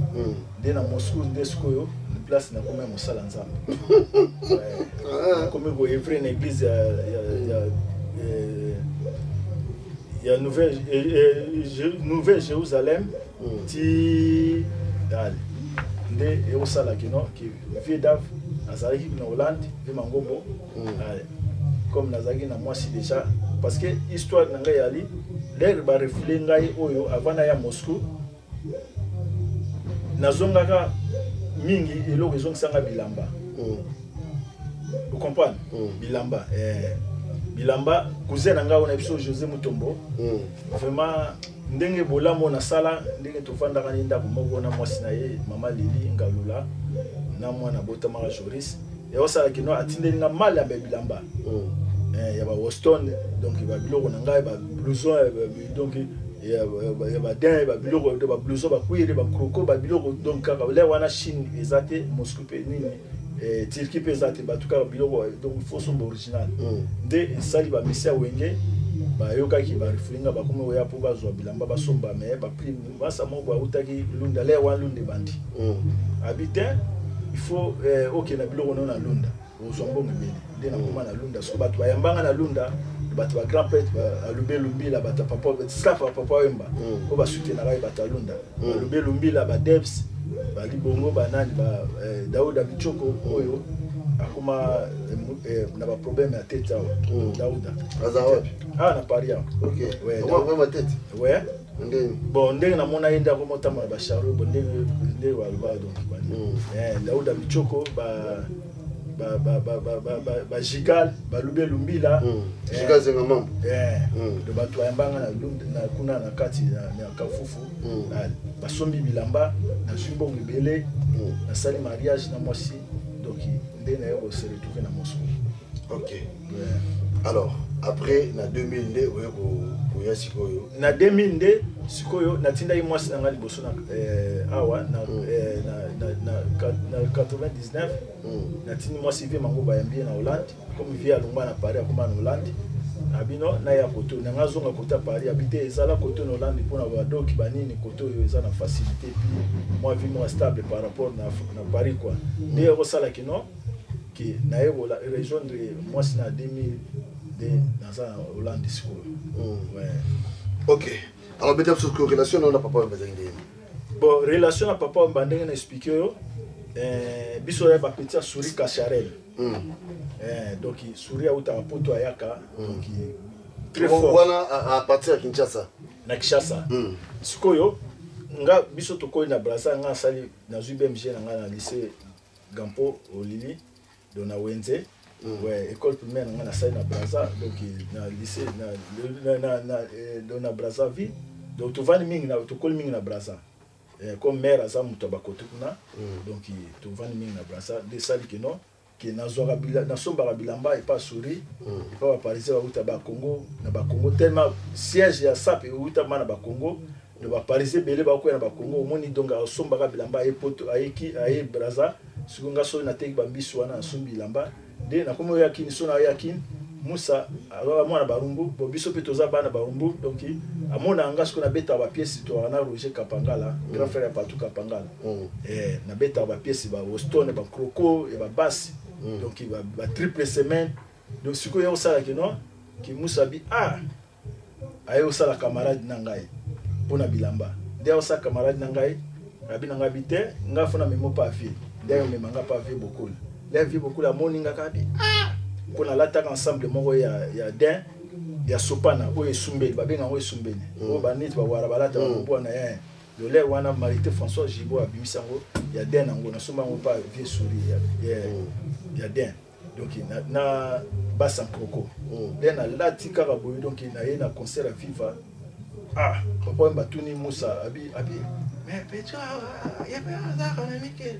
Dès na Moscou, dès ce que place na comme mosala nzambe. Comme go evrer na église ya nouvelle Jérusalem ti dal nde e osala kino ki Vedav azalaki na Hollande ve mangombo comme nazaki na moi si déjà parce que histoire na ngai ali l'air ba refler ngai oyo avant na ya Moscou nazongaka mingi eloko ezongisanga bilamba. Vous comprenez? Bilamba. Bilamba, cousin nanga on a biso José Mutombo. Vraiment ndenge bolamo na sala ndenge tofandaka ni ndako moko na mwasi na ye mama Lili Ngalula na mwana botama Joris. Et osala kino atindeli nga mal ya bilamba. Ya ba Weston donc ba biloko nanga ba blouson donc ya ba den ba biloko de ba blouson ba kuire ba kroko ba biloko donc kaka le wana Chine ezate Moscou pe nini Turquie pe ezate ba tuka biloko donc il faut son original de sali ba misia wenge ba yokaki ba rifulinga ba kuma ya po ba zo bilamba ba somba me ba prime ba sa mo ba utaki lunda le wana lunde bandi habitant il faut OK na biloko na lunda ozombo mbele de na kuma na lunda so ba to yambanga na lunda bato ba grand père alube lumbila bata papa staff papa wemba ko ba soutenir na bata lunda alube lumbila ba devs ba libongo ba nani ba Dauda Bichoko oyo akuma na ba problème ya tête Dauda azawapi na Paris OK ouais on va tête ouais bon ndenge na mona yenda ko motama ba charo bon ndenge wa ba donc Dauda Bichoko ba Gigal ba lube lumbila Gigal zenga mambo de bato yambanga na lunda na kuna na kati na kafufu ba sombi bilamba na jumbo ngibele na sali mariage na mwasi donc ndé na yo se retrouver na Moscou. OK. Alors après na 2000 oyo ko ya sikoyo na 2000 sikoyo natinda mwasi na ngali boso na awa na 99 natini mwasi vie mango ba yambie na Hollande comme vie alongwa na Paris akoma na Hollande abino na ya koto na ngazonga kota Paris habiter ezala koto na Hollande pona ba doki banini koto yo eza na facilité puis moi vie moi stable par rapport na Paris quoi mais au sala kino qui na ebo la rejoindre mwasi na 2000 dans la Hollande school. Ouais. OK. Alors peut-être sur relation on a papa bon relation à papa on bandenge na expliquer yo biso ya petit souris cacharel donc souris a uta poto ayaka donc très fort wana à partir de Kinshasa na Kinshasa sikoyo nga biso tokoi na Brazza nga sali na UBMG na lycée Gampo Olili do na Wenze ouais école primaire nga na sali na Brazza donc na lycée na Brazzaville donc tovani mingi na tokoli mingi na Brazza comme maire aza muto bakoto kuna donc tovani mingi na Brazza de sali que non que na zora bila na somba bilamba et pas souris et pas parisien uta ba Congo na ba Congo tellement siège ya SAP uta mana ba Congo de ba parisien belé ba ko na ba Congo moni donga somba bilamba et poto aiki aye Brazza sukunga so na teki bambiso wana sombi bilamba de na komo yakini so na yakini Musa alors mwana barumbu bobiso pe toza bana barumbu donc amona anga ce qu'on a beta ba pièce to ana Roger Kapangala grand frère Patou Kapangala na beta ba pièce ba Boston ba Croco et ba basse donc il va triple semaine donc ce que ça que non qui Musa bi ayo sala camarade nangai pona bilamba de sa camarade nangai abi nanga bité nga fona memo pa vie d'ailleurs me manga pa vie beaucoup la vie beaucoup la moninga kabi pour la l'attaque ensemble moko ya den ya sopana o esumbeli babenga o esumbeli o banit ba wara balata ba na ya le le wana Marité François Gibo abimisango ya den ngo na somba ngo pa vie souris ya den donc na basa Croco den na latika ka boy donc na ye na concert à Viva papa mbatuni Musa abi mais petra ya ba za na Mikel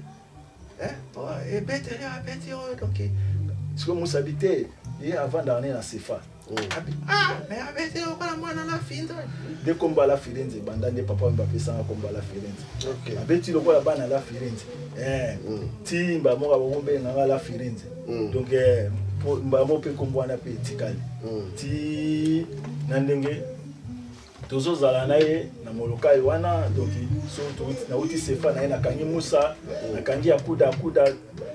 et bête donc ce que Moussa habitait avant d'aller dans CFA. Mais avec la Firenze. Dès qu'on va à la Firenze, bandane papa Mbappé sans combat la Firenze. Ok. Avec le quoi là-bas dans la Firenze. Ti mbamo ka bombe na la Firenze. Donc pour mbamo pe combat na pe tikali. Ti nandenge tozo zala naye na molokai wana donc so na uti CFA na kangi Moussa na kangi akuda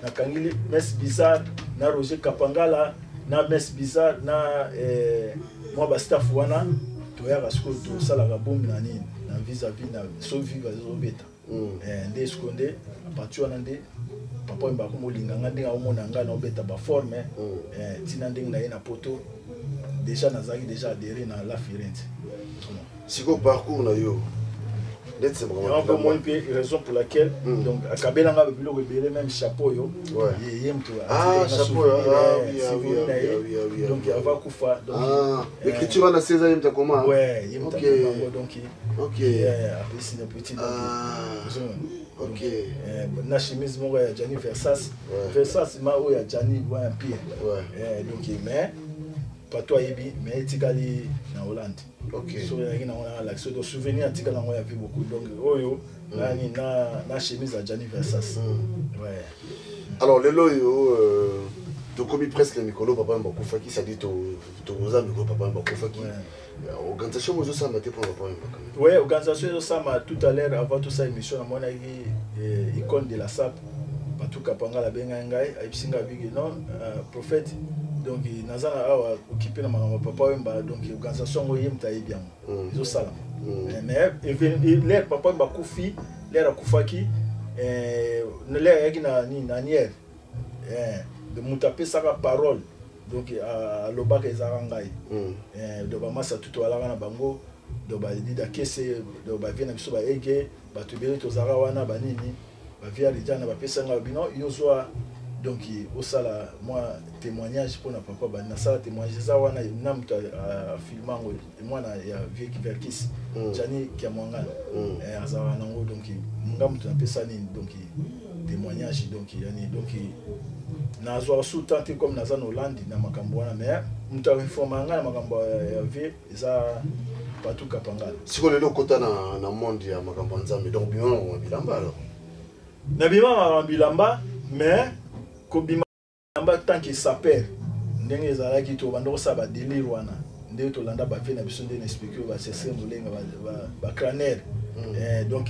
na kangi Mes Bizarre na Roger Kapangala na Mes Bizarre na moi ba staff wana to ya rasko to sala ga bombe na nini na vis-à-vis na so viva zo beta nde skonde partout wana nde papa mba ko molinga ngande nga omona nga na obeta ba forme tina ndenge na ye na poto déjà nazaki déjà adhéré na la Firenze siko parcours na yo d'être c'est vraiment un peu moins raison pour laquelle donc à Kabela nga bilo rebelle même chapeau yo yem to chapeau oui donc il va kufa donc l'écriture na 16 ans comment ouais yem ta donc OK après c'est un petit OK na chemise mo ya Gianni Versace ma o ya Gianni wa un pire donc mais pas toi yebi mais tikali na Hollande. OK. So il y a une l'action de souvenir tikali na ya vu beaucoup donc oyo nani na chemise à Gianni Versace. Ouais. Alors lelo yo to komi presque le micro papa Mbakufa qui ça dit to oza micro papa Mbakufa qui organisation mozo ça m'a été pour papa Mbakufa. Ouais, organisation ça m'a tout à l'heure avant tout ça émission na mona icône de la SAP Patou Kapangala benga ngai aipsinga bigi non prophète donc nazana awa occupé na mama papa wemba donc organisation ngo yemta bien izo sala mais l'air papa mba kufi l'air akufaki l'air yaki na ni nanière de mutape saka parole donc à lobaka ezaka ngai do ba masa tuto ala na bango do ba dida kese do ba vient na biso ba ege ba tubele to zara wana banini ba via lijana ba pesa nga bino yozwa donc au sala moi témoignage pour na papa ba na sala témoignage za wana na mtu filmango mwana ya Vicky Verkis Jani Kiamwanga azawa nango donc nga mtu na pesa ni donc témoignage donc yani donc na zo sous tenter comme na zana Hollande na makambo wana mais mtu informa nga na makambo ya vie za Patou Kapangala siko lelo kota na monde ya makambo nzambe donc bima na bilamba alors na bima na bilamba mais kobima bilamba tant que ça perd ndenge ezalaki to bando sa ba délire wana ndenge to landa ba fe na biso ndenge expliquer ba cesser molenga ba crâneur donc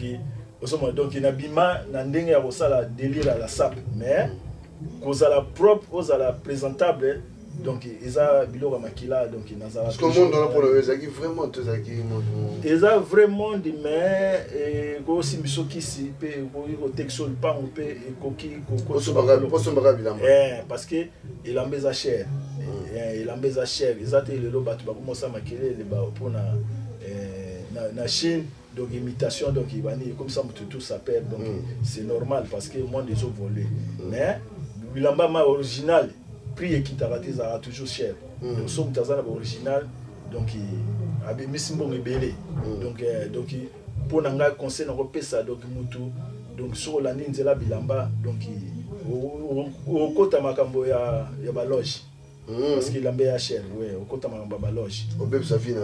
osomo donc na bima na ndenge ya kosala délire à la SAP mais kozala propre ozala présentable donc eza biloko makila donc nazala parce que monde on a pour le ezaki vraiment tout ça qui eza vraiment de mais ko simbiso kisi pe ko texol pango pe koki ko so baga bilamba parce que il embeza cher il embeza cher ezate lelo batu ba komosa makele le ba pona na Chine donc imitation donc il va comme ça tout ça perd donc c'est normal parce que moi des autres volés mais bilamba ma original prix et qui t'a toujours cher donc son tazana original donc abi misimbo ngebele donc pour nanga conseil na kopesa donc mutu donc sur la ninzela bilamba donc au kota makambo ya ba loge parce qu'il lambé à cher ouais au kota makambo ba loge au beb sa vie na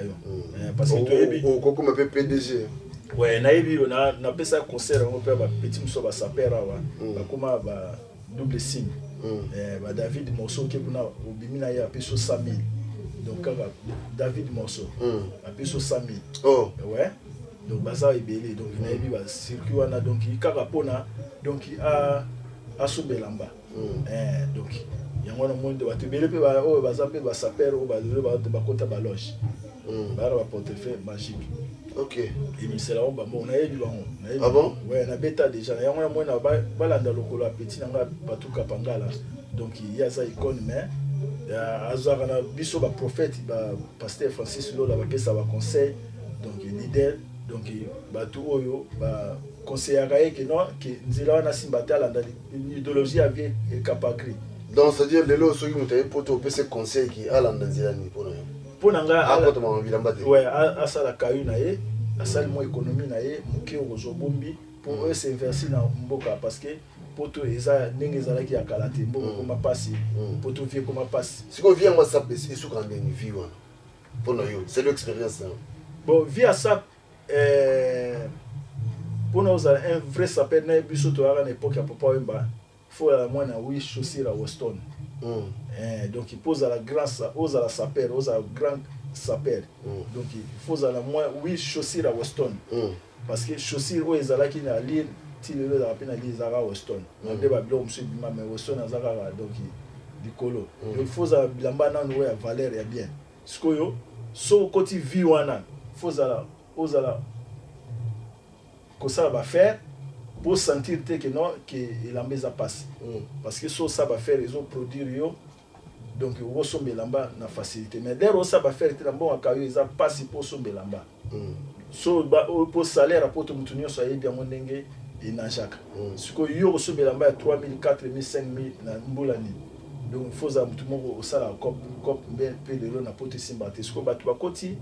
yo parce que toi ebi au koko ma PDG ouais na ebi na pesa concert on peut ba petit muso ba sapera wa ba kuma ba double signe bah David Morceau qui kuna obimina ya peso 100,000 donc David Morceau a peso 100,000 oh ouais donc baza ebele donc na ebi ba circuit wana donc kaka pona donc a sobelamba donc yango na monde ba tebele pe ba o baza pe ba saper o ba le ba kota ba loge ba ba portefeuille magique. Ok. Et mais c'est là où on a eu du bon. Ah bon? Ouais, on a bêta déjà. Il y a un moyen à la lokolo petit nanga patu kapangala. Donc il y a ça icône mais azar na biso ba prophète ba pasteur Francis Lola ba pesa ba conseil donc leader donc ba tout oyo ba conseiller que non que nzela na simbata la idéologie avait kapagri. Donc c'est à dire les lots ceux qui m'ont poto pesa conseil qui a l'andanzela ni pour nous. Ponanga ouais à ça la caillou na ye à ça mo économie na ye muke ozobombi pour eux c'est inverser na mboka parce que poto eza ndenge ezala ki akala te mboka koma pasi poto vie koma pasi si ko vie en WhatsApp et sous quand une vie wana pour nous c'est l'expérience bon vie à ça pour nous un vrai sapeur na biso to à l'époque à papa wemba faut la moins na oui chaussure à Weston. Donc il pose à la grâce aux à la sapeur aux à grand sapeur donc il faut à la moins oui chaussure à Weston parce que chaussure où ezala qui na lire ti le la peine ali zara Weston na de bablo monsieur bima mais Weston azara donc dikolo donc il faut à bilamba na no ya valeur ya bien skoyo so koti vi wana faut à la aux à la ko ça va faire pour sentir que non que il embeza passe parce que ça va faire ils ont produire yo donc au sombelamba na facilité mais d'ailleurs ça va faire très bon akayo ils a passe pour sombelamba so pour salaire pour tout mutunyo so yebi yango ndenge inajaka siko yo sombelamba ya 3000 4000 5000 na mbulani donc faut ça mutu moko osala cop pe de na poto simbate siko batu bakoti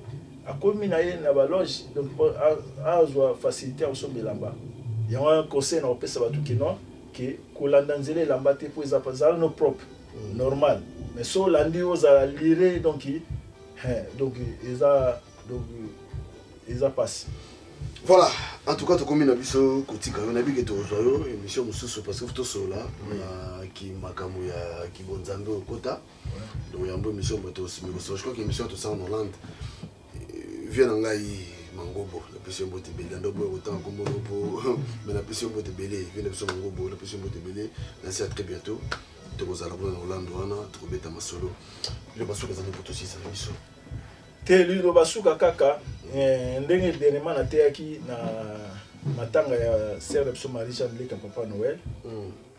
akomi na ye na ba loge donc azwa facilité au sombelamba. Il y a un conseil na opesa batu ki non que kolanda nzele lamba te po ezapa za no propre normal mais so landi oza lire donc eza passe voilà en tout cas to komi na biso kotika yo na bike to zoyo émission mususu parce que to sola ki makamu ya ki bonzambe kota donc yambo émission bato simiko so je crois que émission to ça en Hollande vient ngai Mangobo, la pression bote belé, ando boy autant comme Mangobo, mais la pression bote belé, vient de Mangobo, la pression bote belé, c'est très bientôt. Tu vas aller en Hollande, tu vas être à solo. Le basuka za poto aussi ça biso. Te lui le basuka kaka, ndenge dernièrement na teaki na matanga ya Sœur Marie-Jeanne Leka Papa Noël.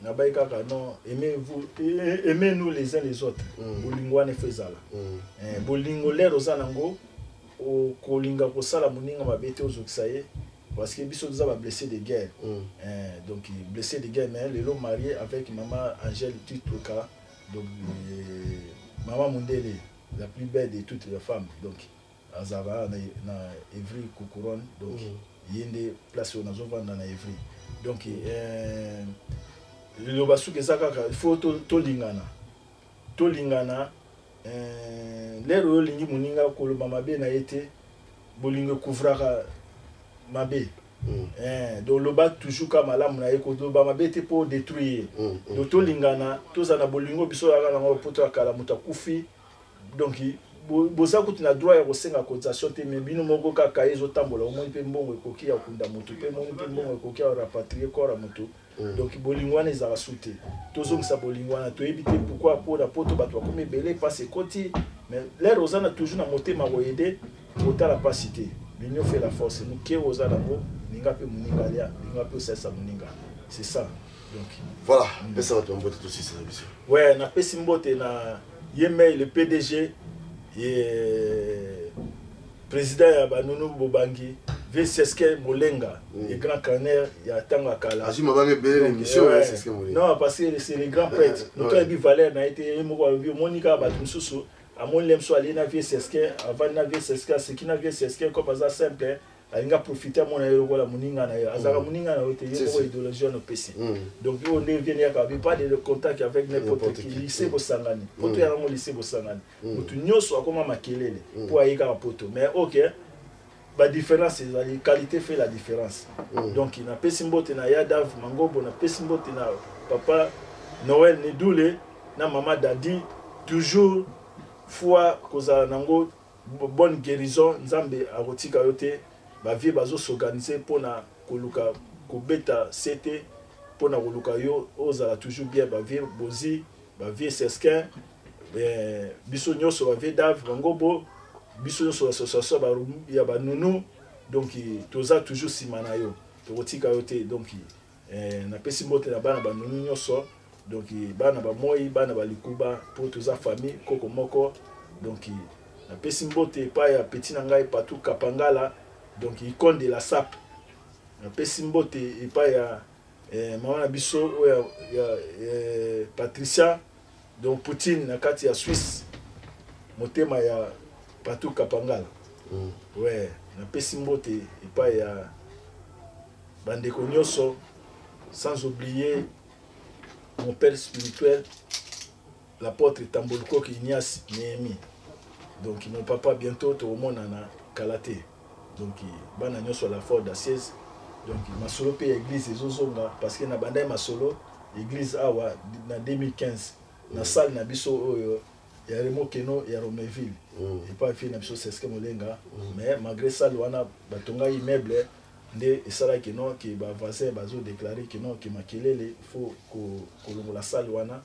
Na bai kaka non, aimez-nous les uns les autres. Bolingwane fezala. Bolingo lero zanango. Au kolinga ko sala muninga mabete ozokisa ye parce que biso za ba blessé de guerre donc blessé de guerre mais le marié avec maman Angèle Titoka donc maman Mundele la plus belle de toutes les femmes donc azara na Evry Couronne donc yende place on azovanda na Evry donc le basuke zakaka il faut to lingana lero lingi muninga koloba mabe na yete bolingo couvraka mabe donc loba toujours ka malamu na yeko loba mabe te pour détruire donc to lingana to za na bolingo biso yaka na poto akala muta kufi donc boza kuti na droit ya kosenga cotisation te mais bino moko kaka ezotambola omoni mpe mbongo ekoki ya kunda moto mpe moni mpe mbongo ekoki ya rapatrie corps ya moto donc bolingo wana ezalaka su te tozongisa bolingo wana toyebi te pourquoi mpona poto bato bakomi ebele mpasi ekoti mais lere oza na toujours na motema koyede otala mpasi te l'union fait la force moke oza nango linga mpe moninga alia linga mpe osalisa moninga c'est ça donc voilà pesa bato bambote tosisa na biso ouais napesi mbote na Yemei le PDG et président ya Banunu Bobangi Veseske Molenga et grand canner ya Tanga Kala. Azuma bange belle émission Veseske Molenga. Non parce que c'est les grands prêtres. Notre abi Valère na été moko bi Monica Batumsusu a mon lemso ali na Veseske avant na Veseske ce qui na Veseske comme ça simple alinga profiter mon aéro la moninga na azara moninga na ote yeko idéologie no PC. Donc on devient ya pas de contact avec n'importe qui lycée Bosangani. Poto ya mo lycée Bosangani. Mutu nyoso akoma makelele pour aika poto mais OK ba différence la qualité fait la différence. Donc il na pesi mbote na Yadav Mangobo na pesi mbote na papa Noël Nedule na maman Dadi toujours foi koza nango bonne guérison nzambe arotika yote ba vie bazo s'organiser pour na koluka kobeta CT pour na koluka yo ozala toujours bien ba vie bozi ba vie sesquin biso nyoso ba vie Dav Mangobo biso nyoso association ba ya ba nunu donc toza toujours simana yo totika yote donc na pesi mbote na bana ba nunu nyoso donc bana ba moi bana ba likuba pour toza famille koko moko donc na pesi mbote pa ya petit na ngai patou kapangala donc icône de la SAP na pesi mbote pa ya maman na biso ya Patricia donc Poutine na kati ya Suisse motema ya patou kapangala ouais na pesi mbote pa ya bandeko nyoso sans oublier mon père spirituel l'apôtre Tambolko Ignace Néhémie. Donc mon papa bientôt tout le monde en a Kalaté. Donc bana nyoso la Fort d'Assies. Donc ma solo pe église ezozonga parce que na banda ma solo église awa na 2015 na salle na biso oyo ya Remo Keno ya Romeville. Et pas fait na biso Seske Molenga mais malgré ça wana batonga immeuble nde esala keno ki ba voisin bazo déclarer keno ki makelele faut ko la salle wana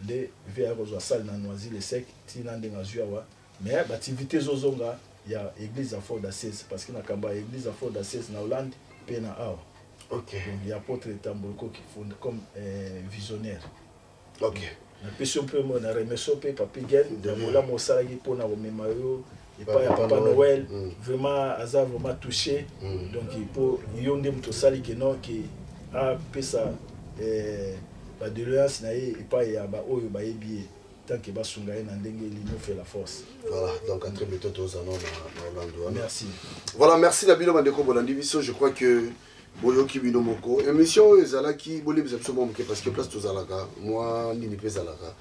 de via la salle na Noisy le sec tina ndenga zuawa mais l'activité zozonga ya église à Fort d'Assies parce que na kamba église à Fort d'Assies na Hollande pe na awa. OK. Donc il y a apôtre Tambolko qui fonde comme visionnaire. OK. Na peso peu mo na remercie pe papi Gen de mola mo sala ki pona o memayo et pas ya papa Noël vraiment aza vraiment touché donc pour yonde mto sali que non qui a pesa ba doléance na et pas ya ba oyo ba yebi tant que ba sunga na ndenge l'union fait la force. Voilà donc à très bientôt tous en Orlando. Merci. Voilà merci Nabilo Mandeko Bolandi biso je crois que Boyoki Binomoko émission ezalaki boli absolument parce que place tous alaka moi ni pesa alaka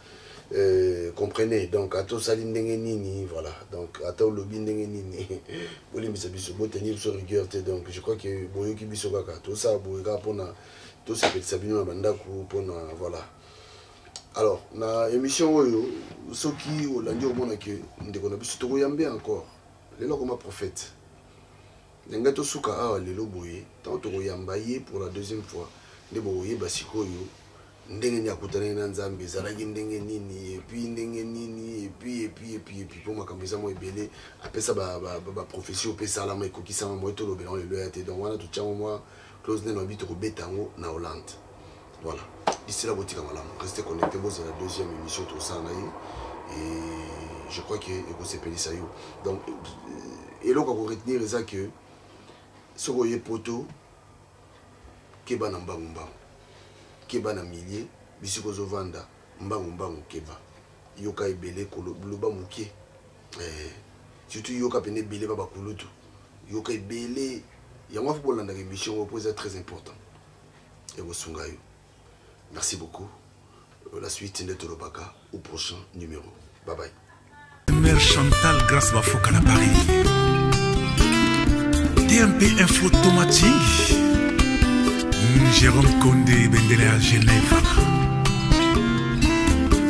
comprenez donc à tout sali ndenge nini voilà donc à tout lobby ndenge nini boli biso tenir sur rigueur donc je crois que Boyoki biso kaka tout ça boyaka pona tout ça petit sabino na bandaku pona voilà alors na émission oyo soki olandi omona que ndeko na biso to yambe encore lelo comme prophète Nenga to suka awa lelo boye tant to yamba ye pour la deuxième fois nde boye basiko yo ndenge nya kutana na nzambe zalaki ndenge nini et puis ndenge nini et puis pour makambiza mo ebele apesa ba profession pesa la mai kokisa mo to lobela on le loyauté donc wana to tchamo moi close ne no bito ko betango na Hollande voilà ici la botika malamu restez connectés vous à la deuxième émission tout ça na et je crois que eko sepeli ça yo donc et là qu'on retenir ça que soko ye poto keba na mbangu keba na millier bisiko zo vanda mbangu keba yoka ebele koloba muke surtout yoka pene belé baba kulutu yoka ebele yango faut bolanda émission pour c'est très important et vous sungayo merci beaucoup la suite de Tolobaka au prochain numéro bye bye. Mère Chantal grâce Bafoka à Paris. TMP Info Automatique. Jérôme Condé Bendele à Genève.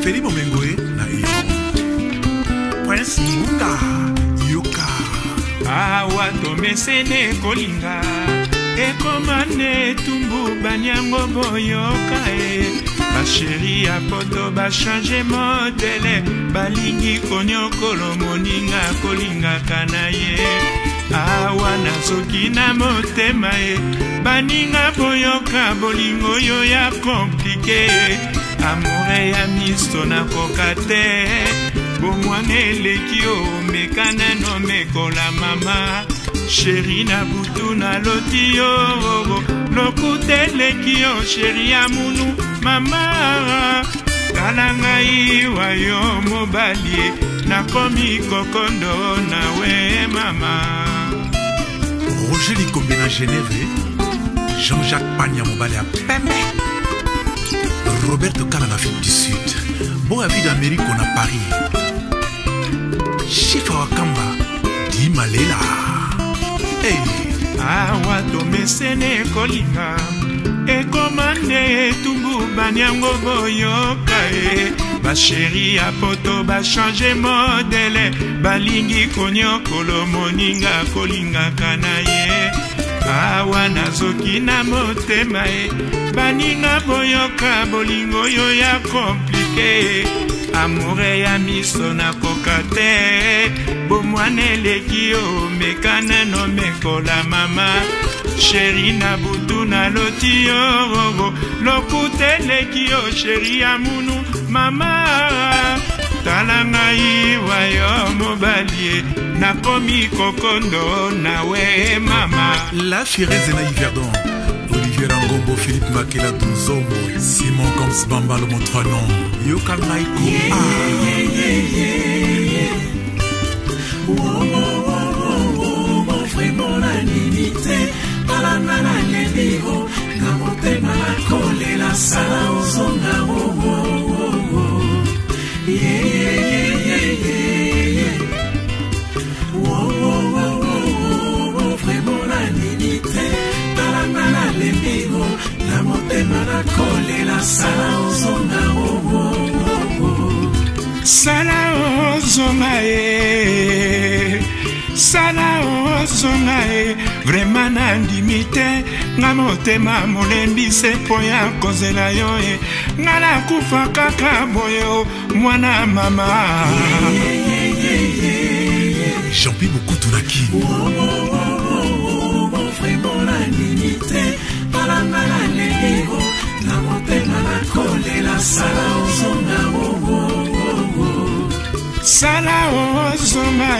Félix Momengoé na Iran. Prince Munga Yoka awa tomesene kolinga ekomane tumbu banyango boyoka basheri ya poto bachange modele balingi konyokolo moninga kolingaka na ye awa nazoki na motema baninga boyoka bolingo oyo ya komplike amore ya miso nakoka te bomwana eleki omekana nomekola mama sheri na butu na loti yo lokuta eleki yo sheri ya munu mama tala ngai wayo mobali nakomi kokondo nawe mama. Roger Likombe na Genève, Jean-Jacques Pagna mobali à Pembe, Roberto Kala en Afrique du Sud, bon avis d'Amérique on a Paris, Chifa Wakamba, Di Malela. Hey, awa tomesene kolinga ekomane tumbu banyango boyoka basheri ya poto bachange modele balingi konyokolo moninga kolingaka na ye awa nazoki na motema baninga boyoka bolingo oyo ya komplike amore ya miso nakoka te bomwana eleki omekana nomekola mama sheri na butu na loti yo lokuta eleki yo sheri ya munu mama tala ngai wayo mobali nakomi kokondo nawe mama. La Fireze na Yverdon, Olivier Angombo, Philippe Makela Dunzombo, Simon Goms Bamba le Montranon, Yoka Maiko. Vraiment la limité, palana la lebiro, namote malakole la sala ozonga vraiment la limité, palana la lebiro, namote malakole la sala ozonga sala ozonga sala ozonga vraiment nandimi te nga motema molembi se po ya kozela yo nga nakufa kaka boyo mwana mama. Jean-Pierre Boukoutounaki vraiment nandimi te palanga la lebiro na motema nakolela sala ozonga sala ozonga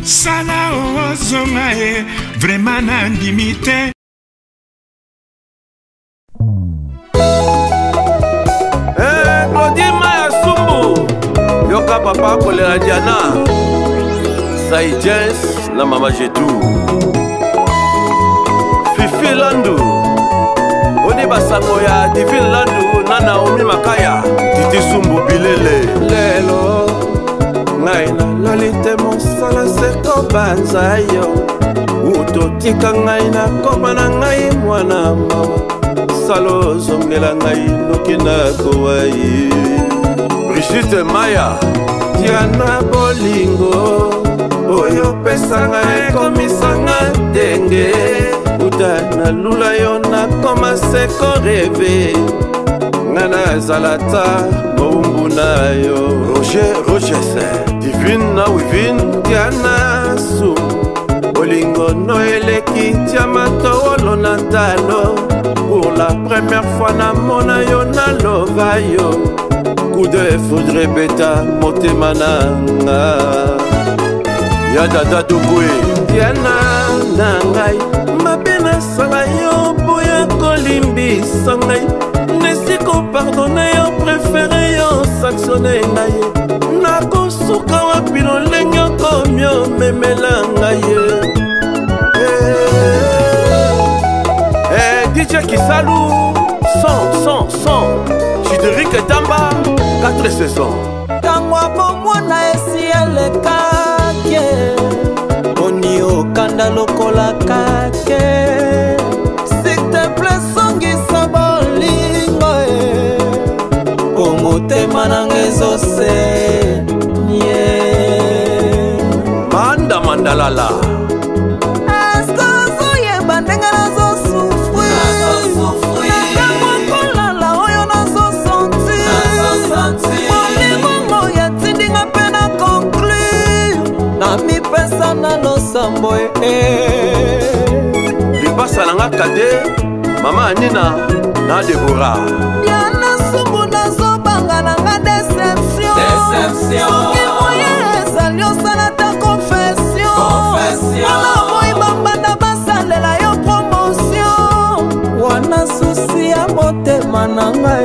sala ozonga vraiment nandimi te. Claudie Maya Sumbu yoka papa kolela Diana Saïdjens na mama Jetou Fifi Landu Odi basango ya Divine Landu na Naomi Makaya Titi Sumbu Bilele lelo ngai na lolite mosala seko banza yo utotika ngai na koma na ngai mwana mama salo zongela ngai lokina kowai Brigitte Maya Diana Bolingo oyo pesanga ekomisanga ndenge utana lula yo na koma seko reve ngana zalata bombu na yo Roger Divine na Wivine Diana Su Bolingo no eleki tiamatolo na talo pour la première fois na mona yo na lova yo coup de foudre beta motema nanga ya dada dubwe Diana nangai mabena sala yo boya kolimbisa ngai nesiko pardonne yo préféré yo sanctionné ngai nakosuka wapi lolenge okomio memela ngai DJ Kisalou son Chideric Tamba 4 saisons Tangwa bomwana esi elekake Oni okanda lokola kake S'il te plaît songisa bolingo Komotema nange zose Kade, Mama Nina, na Deborah. Yana subu nazobanga nanga déception. Soki moye ezali osala ta confession. Wana moi bambanda basalela yo promotion. Wana susi ya motema nanga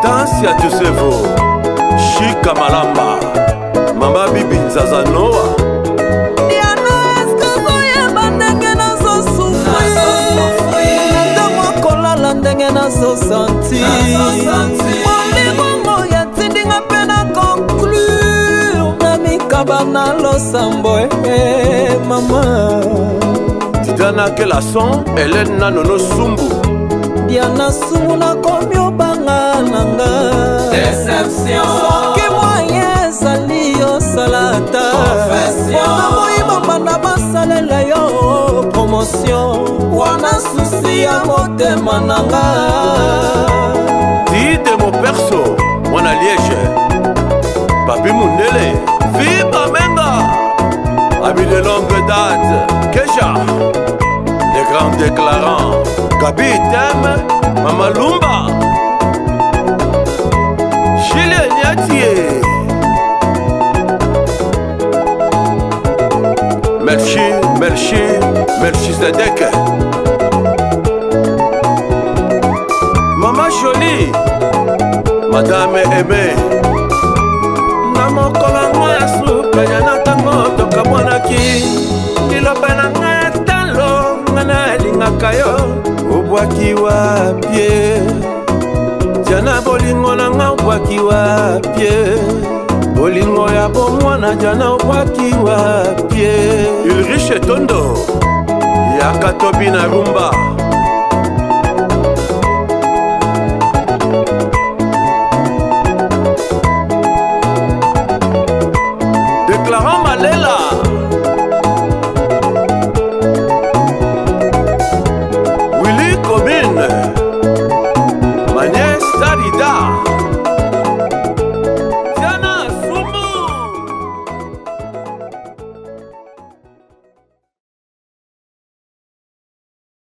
Dansi ya Josevo, Shika Malamba, Mama Bibi Nzazanoa. Diana eskazo ye bandenge nazo sufri. Ntango kolala ndenge nazo santi. Molingongo ya tindinga pe na conclure. Na mikaba na losambo mama. Diana Kelason, Hélène Nanono Sumbu. Diana Sumbu na komi obanga nanga. Déception. Soki moye ezali osalata. Wana moi bambanda basalela yo promotion. Wana susi ya motema nanga. Dide mon perso, Mwana Liège. Papi Mundele, Viva Menga. Amis de longue date, Kesha. Les grands déclarants, Gabi Tem, Mama Lumba, Julien Niatier, Merci Zedek, Mama Jolie, Madame Aimée, Namokolo ya suka yana tango toka mwanaki, Nilopena ngaya talo ngana lingaka yo, obwaki wapie, Jana bolingo na nga obwaki wapie, bolingo ya bomwana jana obwaki wapie. Ulrich Tondo, Yakatobi na Rumba,